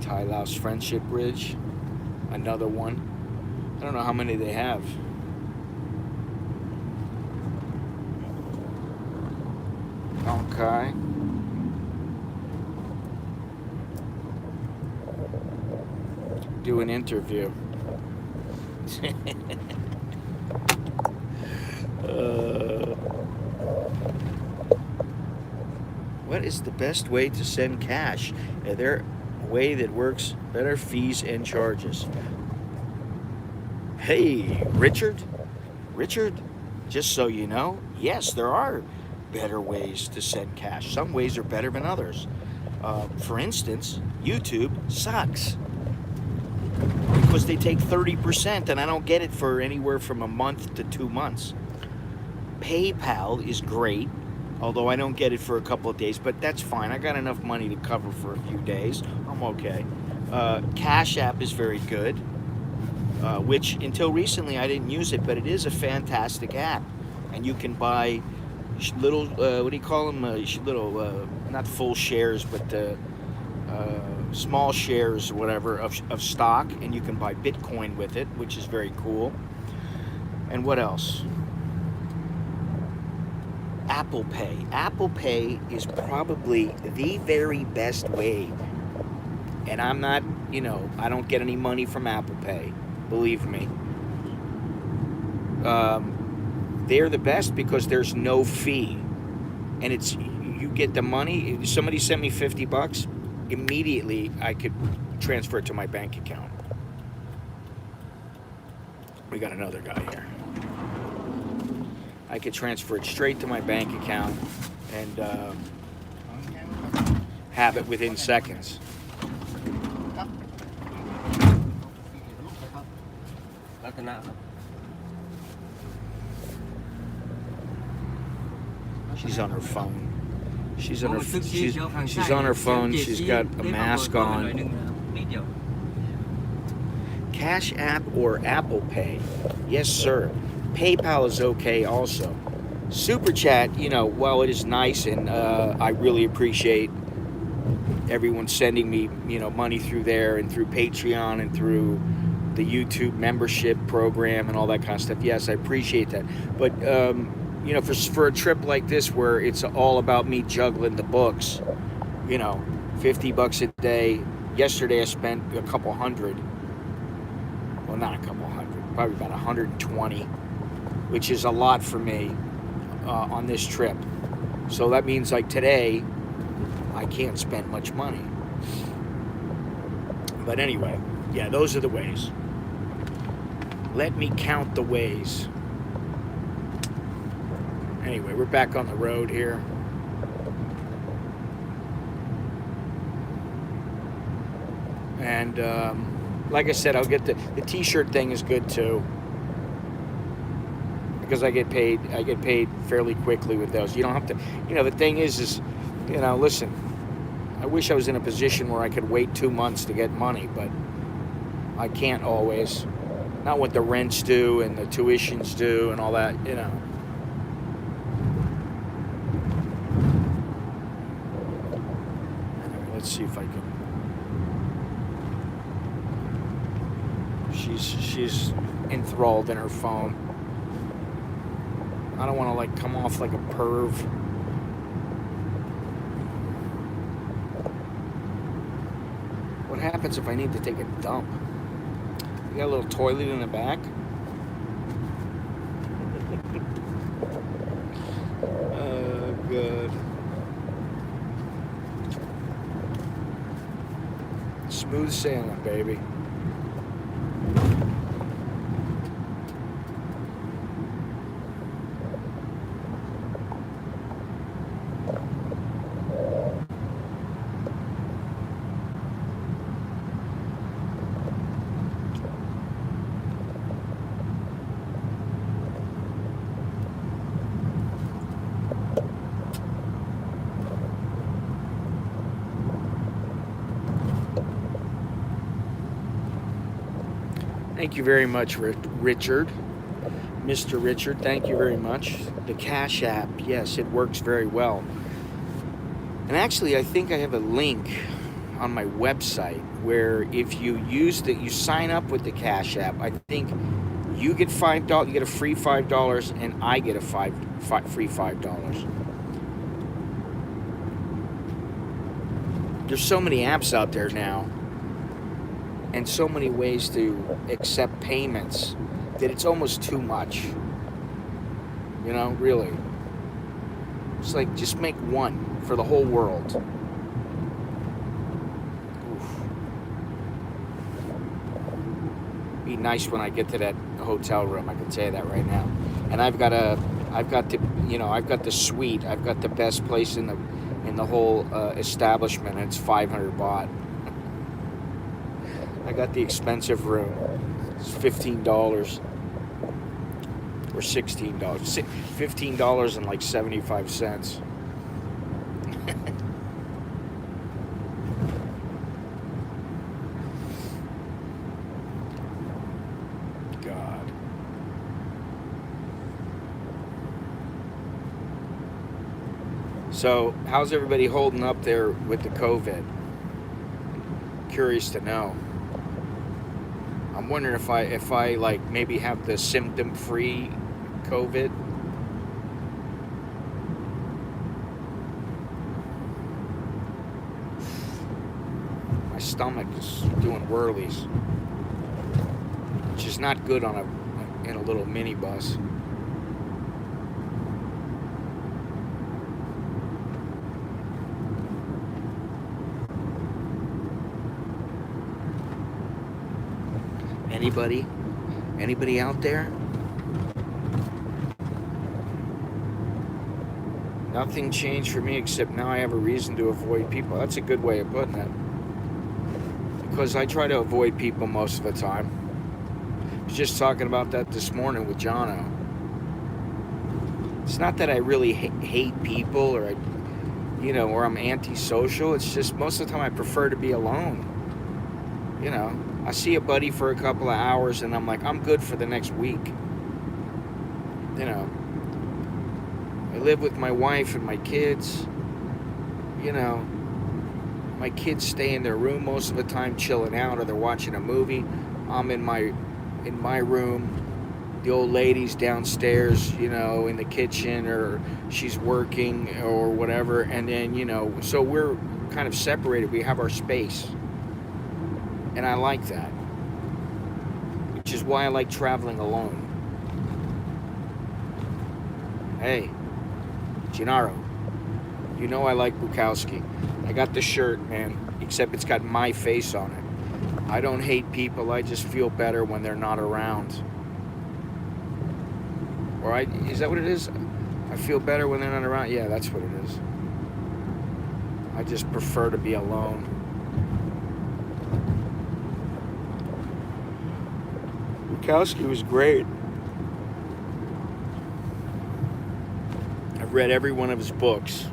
Thai-Laos Friendship Bridge, another one. I don't know how many they have. Nong Khai. Do an interview. What is the best way to send cash? Are there way that works better fees and charges? Hey, Richard, just so you know, yes, there are better ways to send cash. Some ways are better than others. For instance, YouTube sucks because they take 30% and I don't get it for anywhere from a month to 2 months. PayPal is great, although I don't get it for a couple of days, but that's fine. I got enough money to cover for a few days. I'm okay. CASHAPP is very good, which until recently I didn't use it, but it is a fantastic app. And you can buy little, what do you call them? Little, not full shares, but small shares or whatever of stock, and you can buy Bitcoin with it, which is very cool. And what else? Apple Pay. Apple Pay is probably the very best way. And I'm not, I don't get any money from Apple Pay, believe me. They're the best because there's no fee. And you get the money. If somebody sent me $50, immediately I could transfer it to my bank account. We got another guy here. I could transfer it straight to my bank account and have it within seconds. She's on her phone. She's on her phone. She's got a mask on. Cash App or Apple Pay? Yes, sir. PayPal is okay also. Super Chat, while it is nice and I really appreciate everyone sending me, money through there and through Patreon and through the YouTube membership program and all that kind of stuff. Yes, I appreciate that. But, for a trip like this where it's all about me juggling the books, $50 a day. Yesterday I spent a couple hundred. Well, not a couple hundred. Probably about 120. Which is a lot for me on this trip. So that means like today, I can't spend much money. But anyway, yeah, those are the ways. Let me count the ways. Anyway, we're back on the road here. And like I said, I'll get the t-shirt thing is good too, because I get paid fairly quickly with those. You don't have to, the thing is listen, I wish I was in a position where I could wait 2 months to get money, but I can't always. Not what the rents do and the tuitions do and all that, Anyway, let's see if I can. She's enthralled in her phone. I don't want to like come off like a perv. What happens if I need to take a dump? You got a little toilet in the back? Oh, good. Smooth sailing, baby. Thank you very much, Richard. Mr. Richard, thank you very much. The Cash App, yes, it works very well. And actually, I think I have a link on my website where if you you sign up with the Cash App, I think you get $5, you get a free $5, and I get a free $5. There's so many apps out there now, and so many ways to accept payments that it's almost too much. Really. It's like, just make one for the whole world. Oof. Be nice when I get to that hotel room, I can tell you that right now. And I've got the suite. I've got the best place in the whole establishment, and it's 500 baht. I got the expensive room. It's $15 or $16. $15 and like 75 cents. God. So, how's everybody holding up there with the COVID? Curious to know. I'm wondering if I like maybe have the symptom-free COVID. My stomach is doing whirlies, which is not good in a little minibus. Anybody out there? Nothing changed for me except now I have a reason to avoid people. That's a good way of putting it. Because I try to avoid people most of the time. I was just talking about that this morning with Jono. It's not that I really hate people or or I'm antisocial. It's just most of the time I prefer to be alone. I see a buddy for a couple of hours and I'm like, I'm good for the next week. I live with my wife and my kids. My kids stay in their room most of the time chilling out, or they're watching a movie. I'm in my room. The old lady's downstairs, in the kitchen, or she's working or whatever. And then, so we're kind of separated. We have our space. And I like that, which is why I like traveling alone. Hey, Gennaro, I like Bukowski. I got the shirt, man, except it's got my face on it. I don't hate people, I just feel better when they're not around. Is that what it is? I feel better when they're not around. Yeah, that's what it is. I just prefer to be alone. Bukowski was great. I've read every one of his books.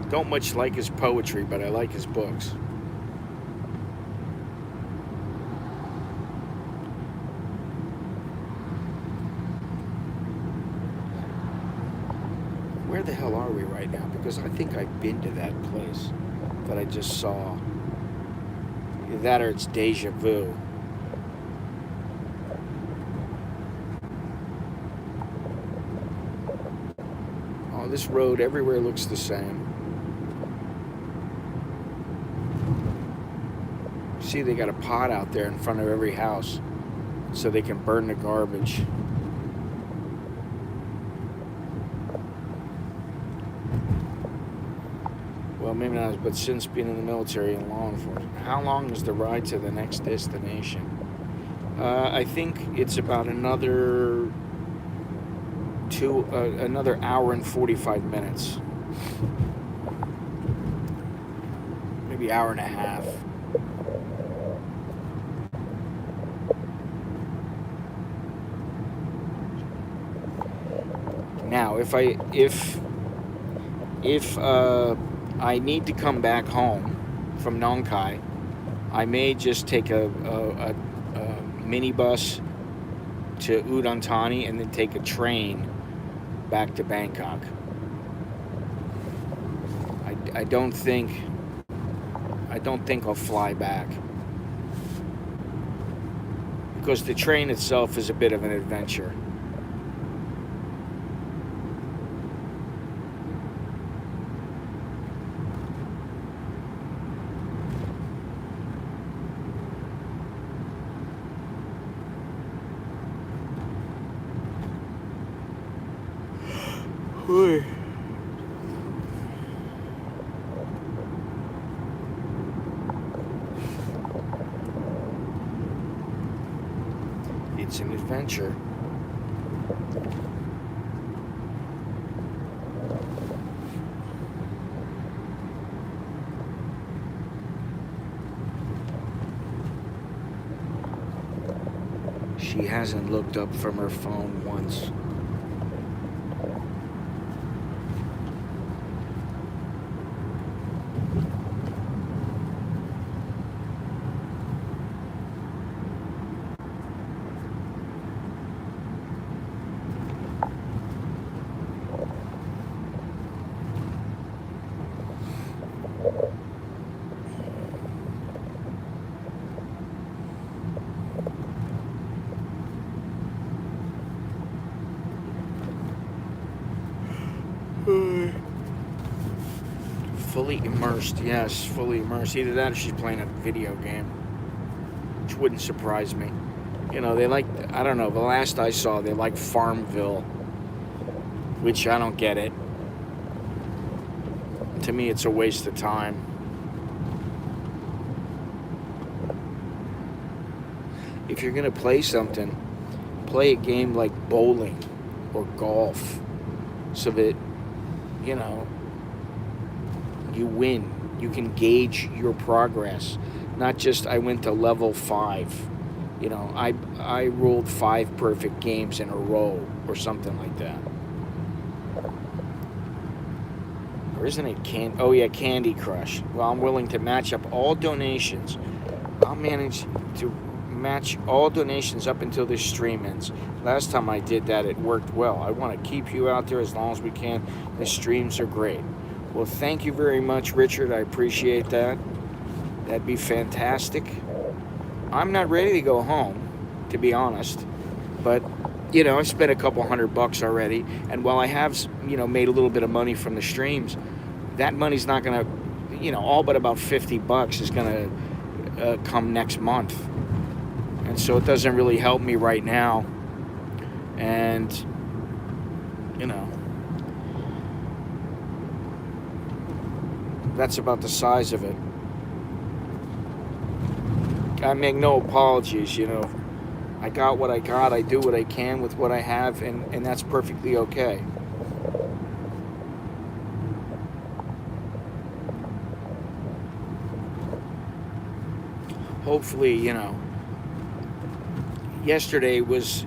Don't much like his poetry, but I like his books. Where the hell are we right now? Because I think I've been to that place that I just saw. Either that or it's deja vu. Oh, this road everywhere looks the same. See, they got a pot out there in front of every house so they can burn the garbage. Well, maybe not, but since being in the military and law enforcement. How long is the ride to the next destination? I think it's about another hour and 45 minutes. Maybe hour and a half. Now, if I need to come back home from Nong, I may just take a minibus to Udon Thani and then take a train back to Bangkok. I don't think I'll fly back, because the train itself is a bit of an adventure. It's an adventure. She hasn't looked up from her phone once. Fully immersed, yes, fully immersed. Either that or she's playing a video game, which wouldn't surprise me. You know, they like, I don't know, the last I saw, they like Farmville, which I don't get it. To me, it's a waste of time. If you're gonna play something, play a game like bowling or golf, so that, you know, you win. You can gauge your progress. Not just, I went to level 5. You know, I rolled 5 perfect games in a row or something like that. Or isn't it oh yeah, Candy Crush. Well, I'm willing to match up all donations. I'll manage to match all donations up until this stream ends. Last time I did that, it worked well. I want to keep you out there as long as we can. The streams are great. Well, thank you very much, Richard. I appreciate that. That'd be fantastic. I'm not ready to go home, to be honest. But, you know, I spent a couple $100 already. And while I have, you know, made a little bit of money from the streams, that money's not going to, you know, all but about $50 is going to come next month. And so it doesn't really help me right now. And, you know, that's about the size of it. I make no apologies, you know. I got what I got. I do what I can with what I have, and that's perfectly okay. hopefully, yesterday was,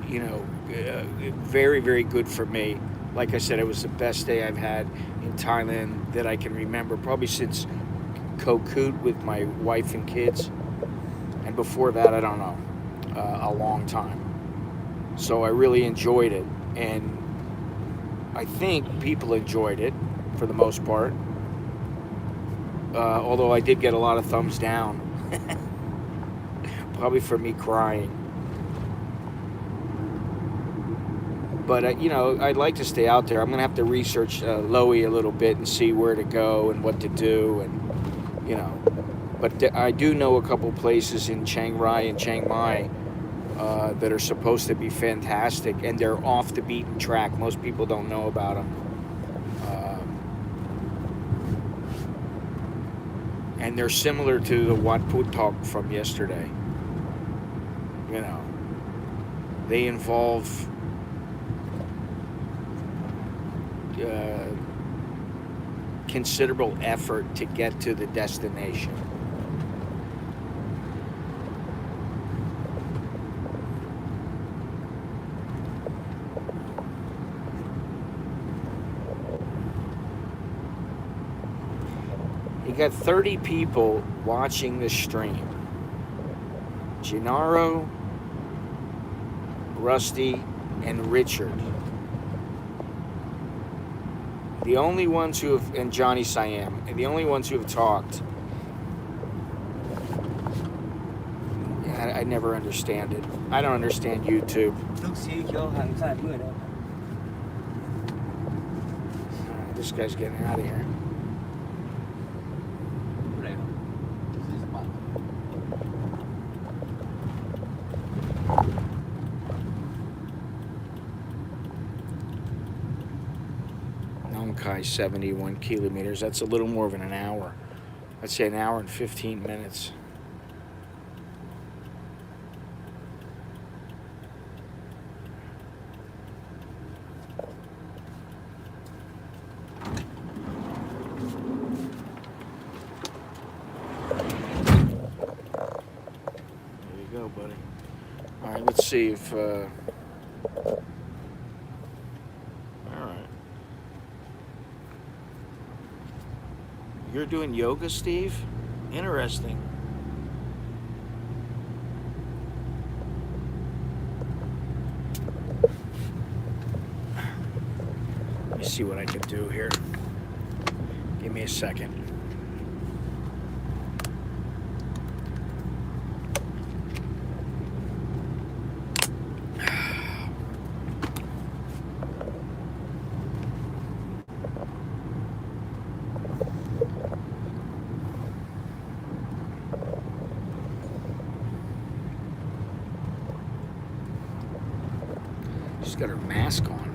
very, very good for me. Like I said, it was the best day I've had in Thailand that I can remember, probably since Kokut with my wife and kids. And before that, I don't know, a long time. So I really enjoyed it. And I think people enjoyed it for the most part. Although I did get a lot of thumbs down. Probably for me crying. But, I'd like to stay out there. I'm going to have to research Loe a little bit and see where to go and what to do. And, But I do know a couple places in Chiang Rai and Chiang Mai that are supposed to be fantastic. And they're off the beaten track. Most people don't know about them. And they're similar to the Wat Put talk from yesterday. They involve considerable effort to get to the destination. You got 30 people watching the stream. Gennaro, Rusty, and Richard. The only ones who have, and Johnny Siam, and the only ones who have talked. I never understand it. I don't understand YouTube. This guy's getting out of here. Nong Khai, 71 kilometers. That's a little more than an hour. I'd say an hour and 15 minutes. There you go, buddy. All right, let's see if... All right. You're doing yoga, Steve? Interesting. Let me see what I can do here. Give me a second. She's got her mask on.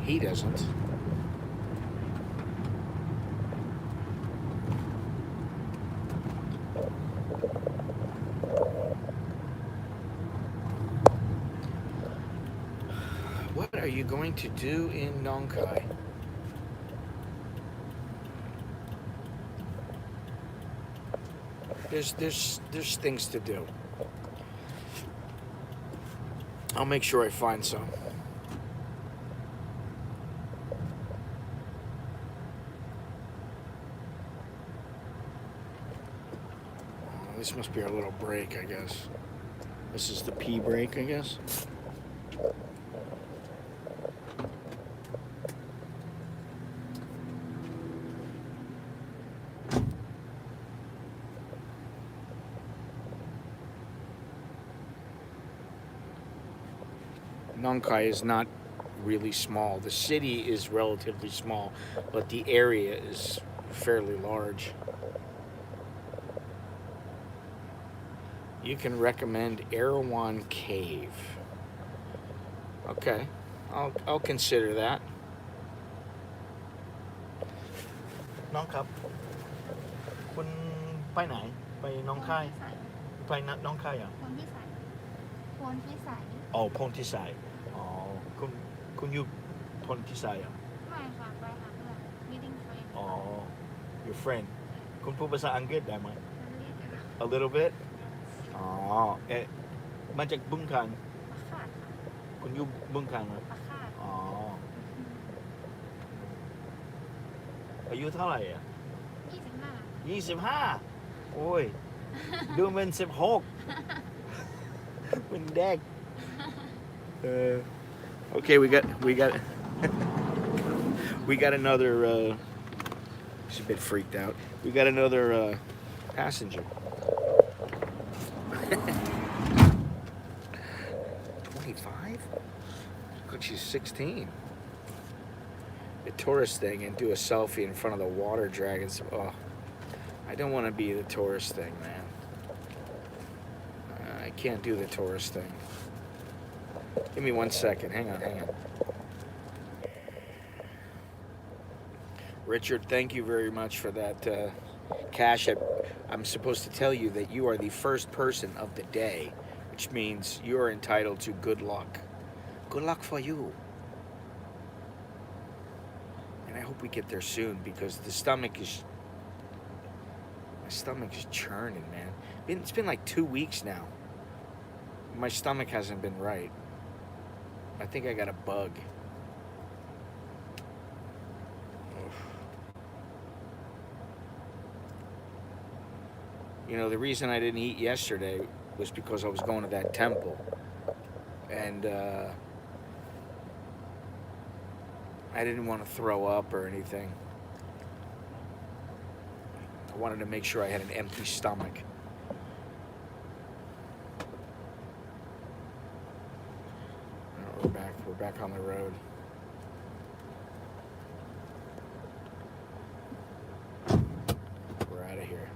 He doesn't. What are you going to do in Nong Khai? There's things to do. I'll make sure I find some. Oh, this must be our little break, I guess. This is the pee break, I guess. Nong Khai is not really small. The city is relatively small, but the area is fairly large. You can recommend Erewhon Cave. Okay, I'll consider that. น้องครับ คุณไปไหน ไปหน้องค่าย ไปหน้องค่ายเหรอ พลพิสัยพลพิสัย อ๋อพลทิสัยอ๋อคุณอยู่พลทิสัยเหรอ ไม่ค่ะ ไปหาเพื่อน meeting friend อ๋อ Your friend คุณพูดภาษาอังกฤษได้ไหม A little bit อ๋อมาจากบึงกาฬ ปะขาด คุณอยู่บึงกาฬไหม ปะขาด อ๋ออายุเท่าไหร่อ่ะ 25 25 โอ้ย ดูเป็น16เป็นเด็กOkay, we got we got another she's a bit freaked out. We got another passenger. 25? Look like she's 16. The tourist thing and do a selfie in front of the water dragons. Oh, I don't want to be the tourist thing, man. I can't do the tourist thing. Give me 1 second. Hang on. Richard, thank you very much for that cash app. I'm supposed to tell you that you are the first person of the day, which means you are entitled to good luck. Good luck for you. And I hope we get there soon because my stomach is churning, man. It's been like 2 weeks now. My stomach hasn't been right. I think I got a bug. You know, the reason I didn't eat yesterday was because I was going to that temple. And I didn't want to throw up or anything. I wanted to make sure I had an empty stomach. We're back on the road. We're out of here.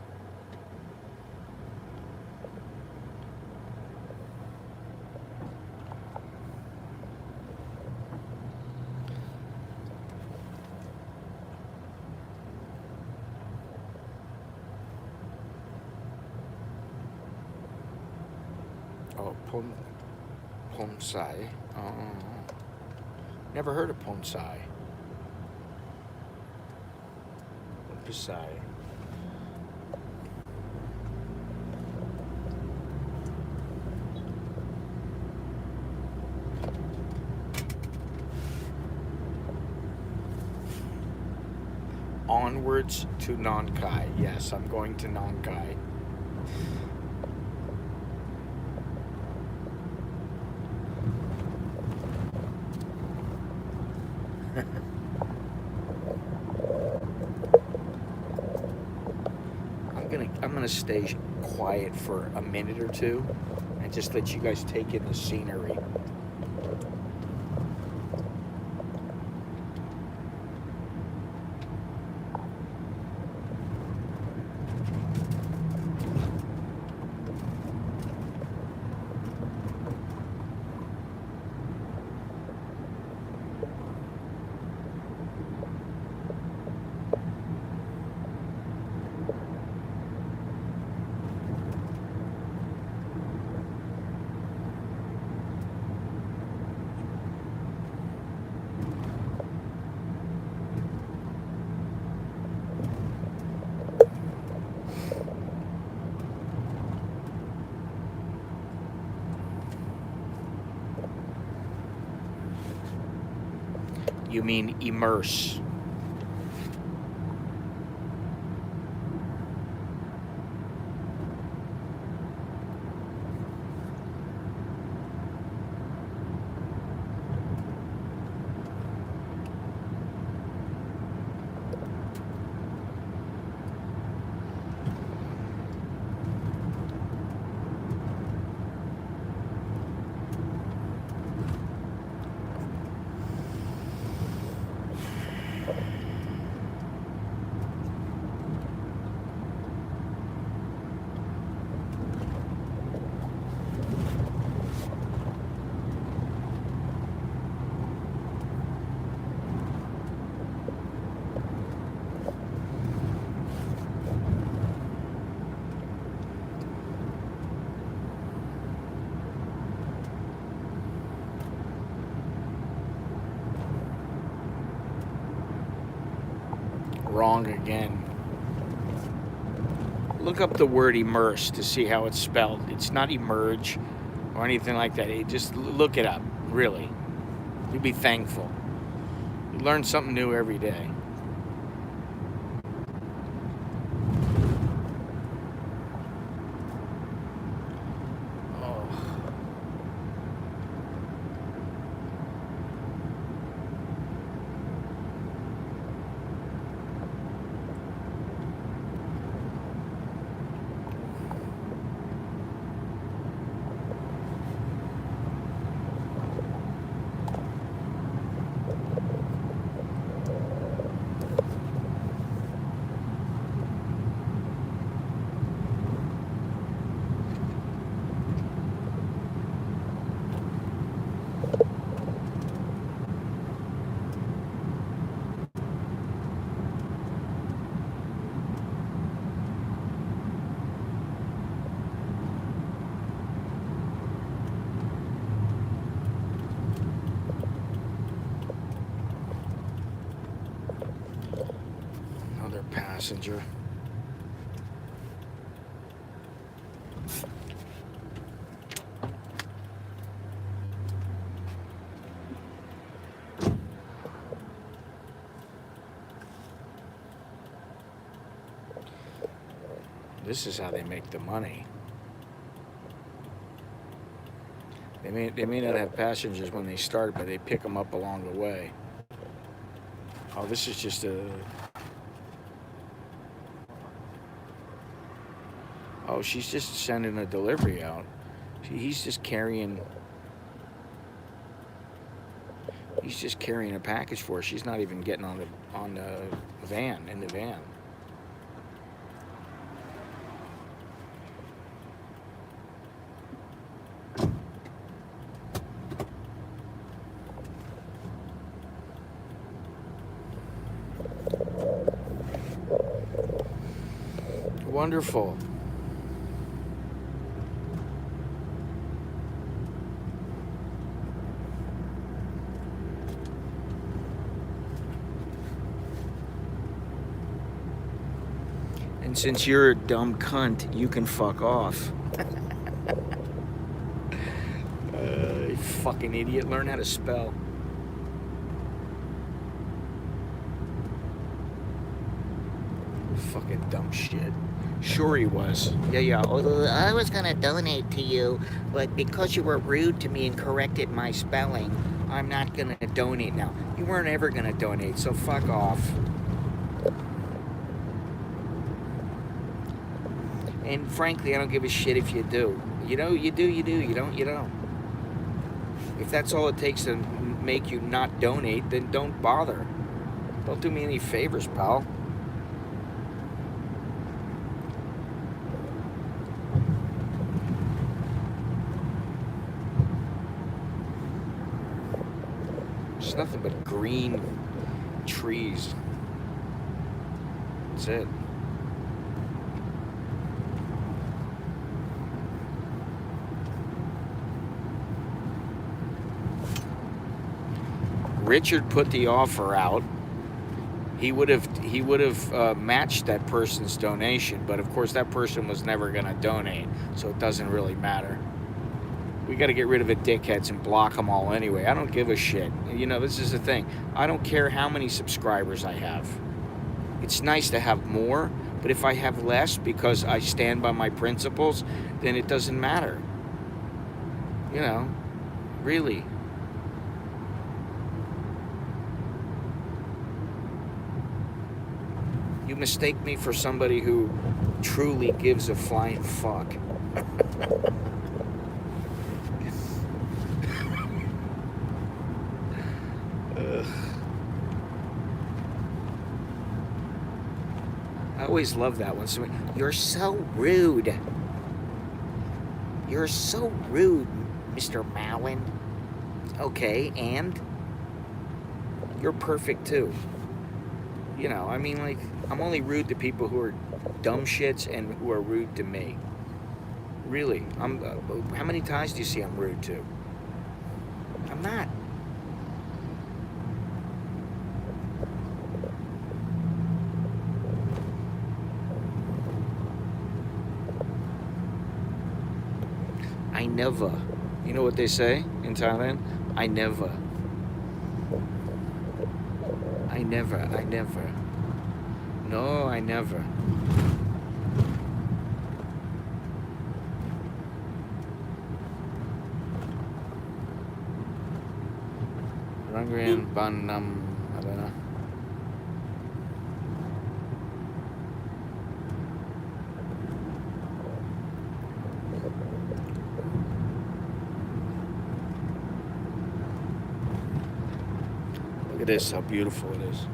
Oh, Ponsai. Oh. Never heard of Ponsai. Ponsai. Onwards to Nong Khai. Yes, I'm going to Nong Khai. I'm gonna stay quiet for a minute or two and just let you guys take in the scenery. You mean immerse. Wrong again. Look up the word immerse to see how it's spelled. It's not emerge or anything like that. Just look it up, really. You'll be thankful. You learn something new every day. Passenger. This is how they make the money. They may not have passengers when they start, but they pick them up along the way. Oh, this is just a... Oh, she's just sending a delivery out. He's just carrying a package for her. She's not even getting on the van, in the van. Wonderful. And since you're a dumb cunt, you can fuck off. You fucking idiot. Learn how to spell. Fucking dumb shit. Sure he was. Yeah. I was gonna donate to you, but because you were rude to me and corrected my spelling, I'm not gonna donate now. You weren't ever gonna donate, so fuck off. And frankly, I don't give a shit if you do. You know, you do. You don't, you don't. If that's all it takes to make you not donate, then don't bother. Don't do me any favors, pal. There's nothing but green trees. That's it. Richard put the offer out. He would have matched that person's donation, but of course that person was never going to donate, so it doesn't really matter. We got to get rid of the dickheads and block them all anyway. I don't give a shit. You know, this is the thing. I don't care how many subscribers I have. It's nice to have more, but if I have less because I stand by my principles, then it doesn't matter. You know, really. You mistake me for somebody who truly gives a flying fuck. I always love that one. So, you're so rude. You're so rude, Mr. Malin. Okay, and? You're perfect too. You know, I mean, like, I'm only rude to people who are dumb shits and who are rude to me. Really. How many times do you see I'm rude to? I'm not. never. You know what they say in Thailand? I never. I never. I never. No, I never. Rangrian Banam. I don't know. Look at this, how beautiful it is.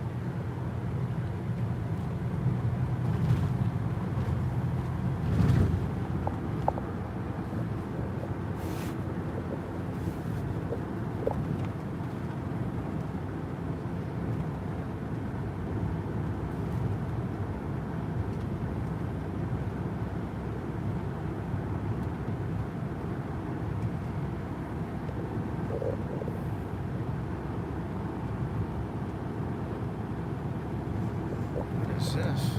What is this?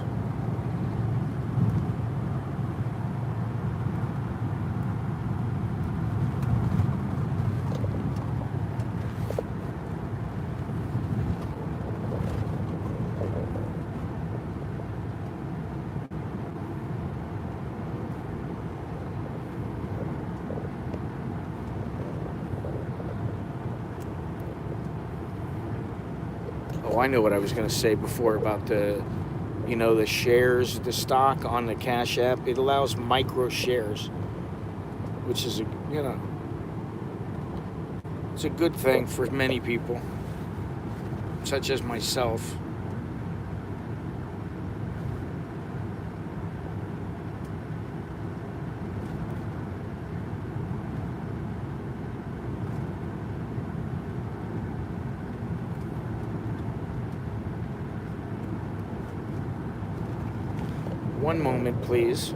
Oh, I know what I was going to say before about the, you know, the shares, the stock on the Cash App. It allows micro shares, which is, you know, it's a good thing for many people, such as myself. One moment, please.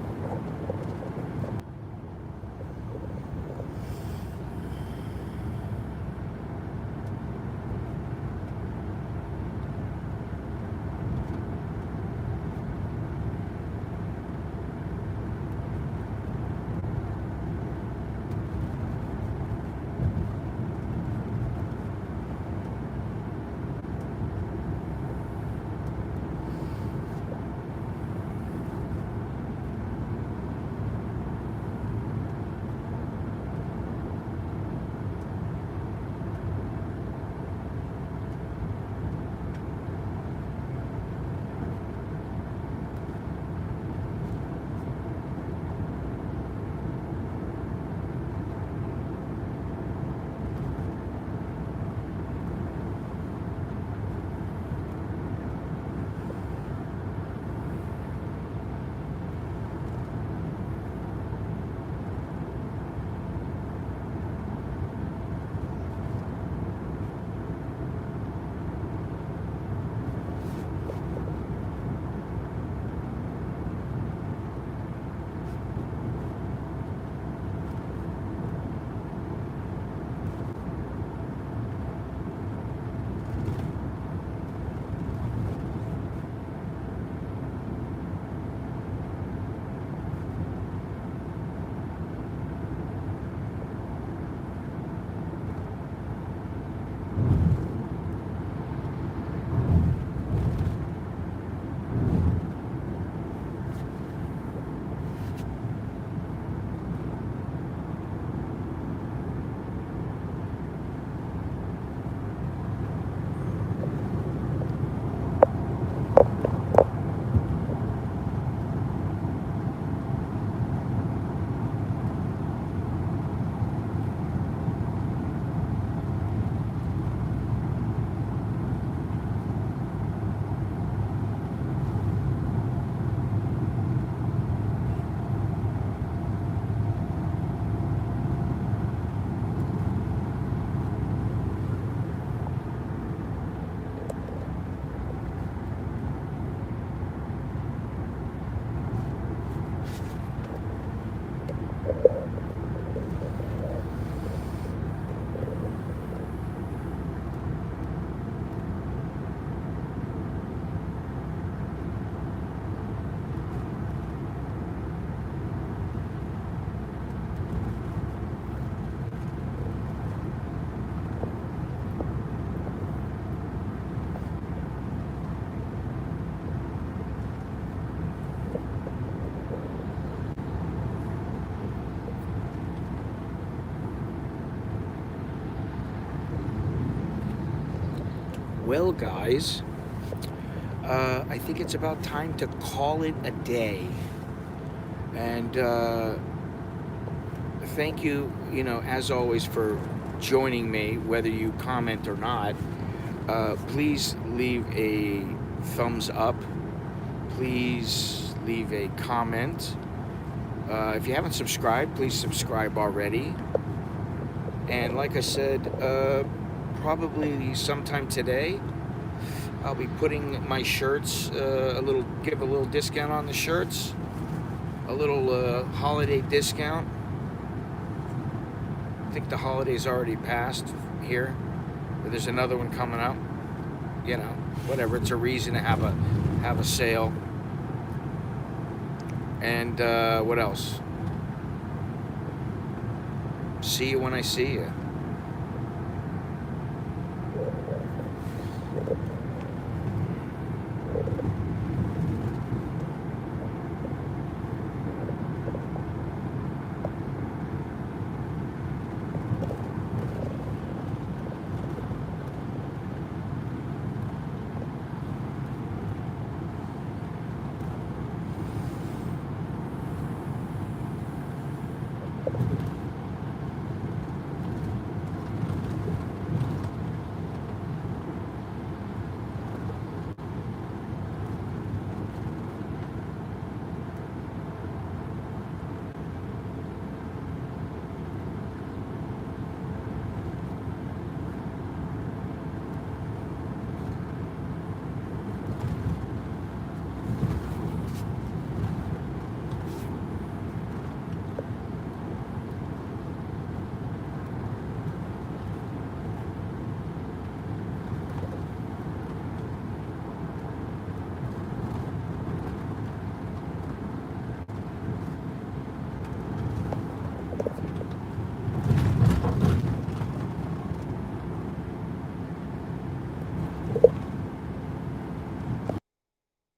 well, guys, I think it's about time to call it a day. And thank you, as always, for joining me, whether you comment or not. Please leave a thumbs up. Please leave a comment. If you haven't subscribed, please subscribe already. And like I said, probably sometime today, I'll be putting my shirts, give a little discount on the shirts, a little holiday discount. I think the holiday's already passed here, but there's another one coming up. Whatever. It's a reason to have a sale. And what else? See you when I see you.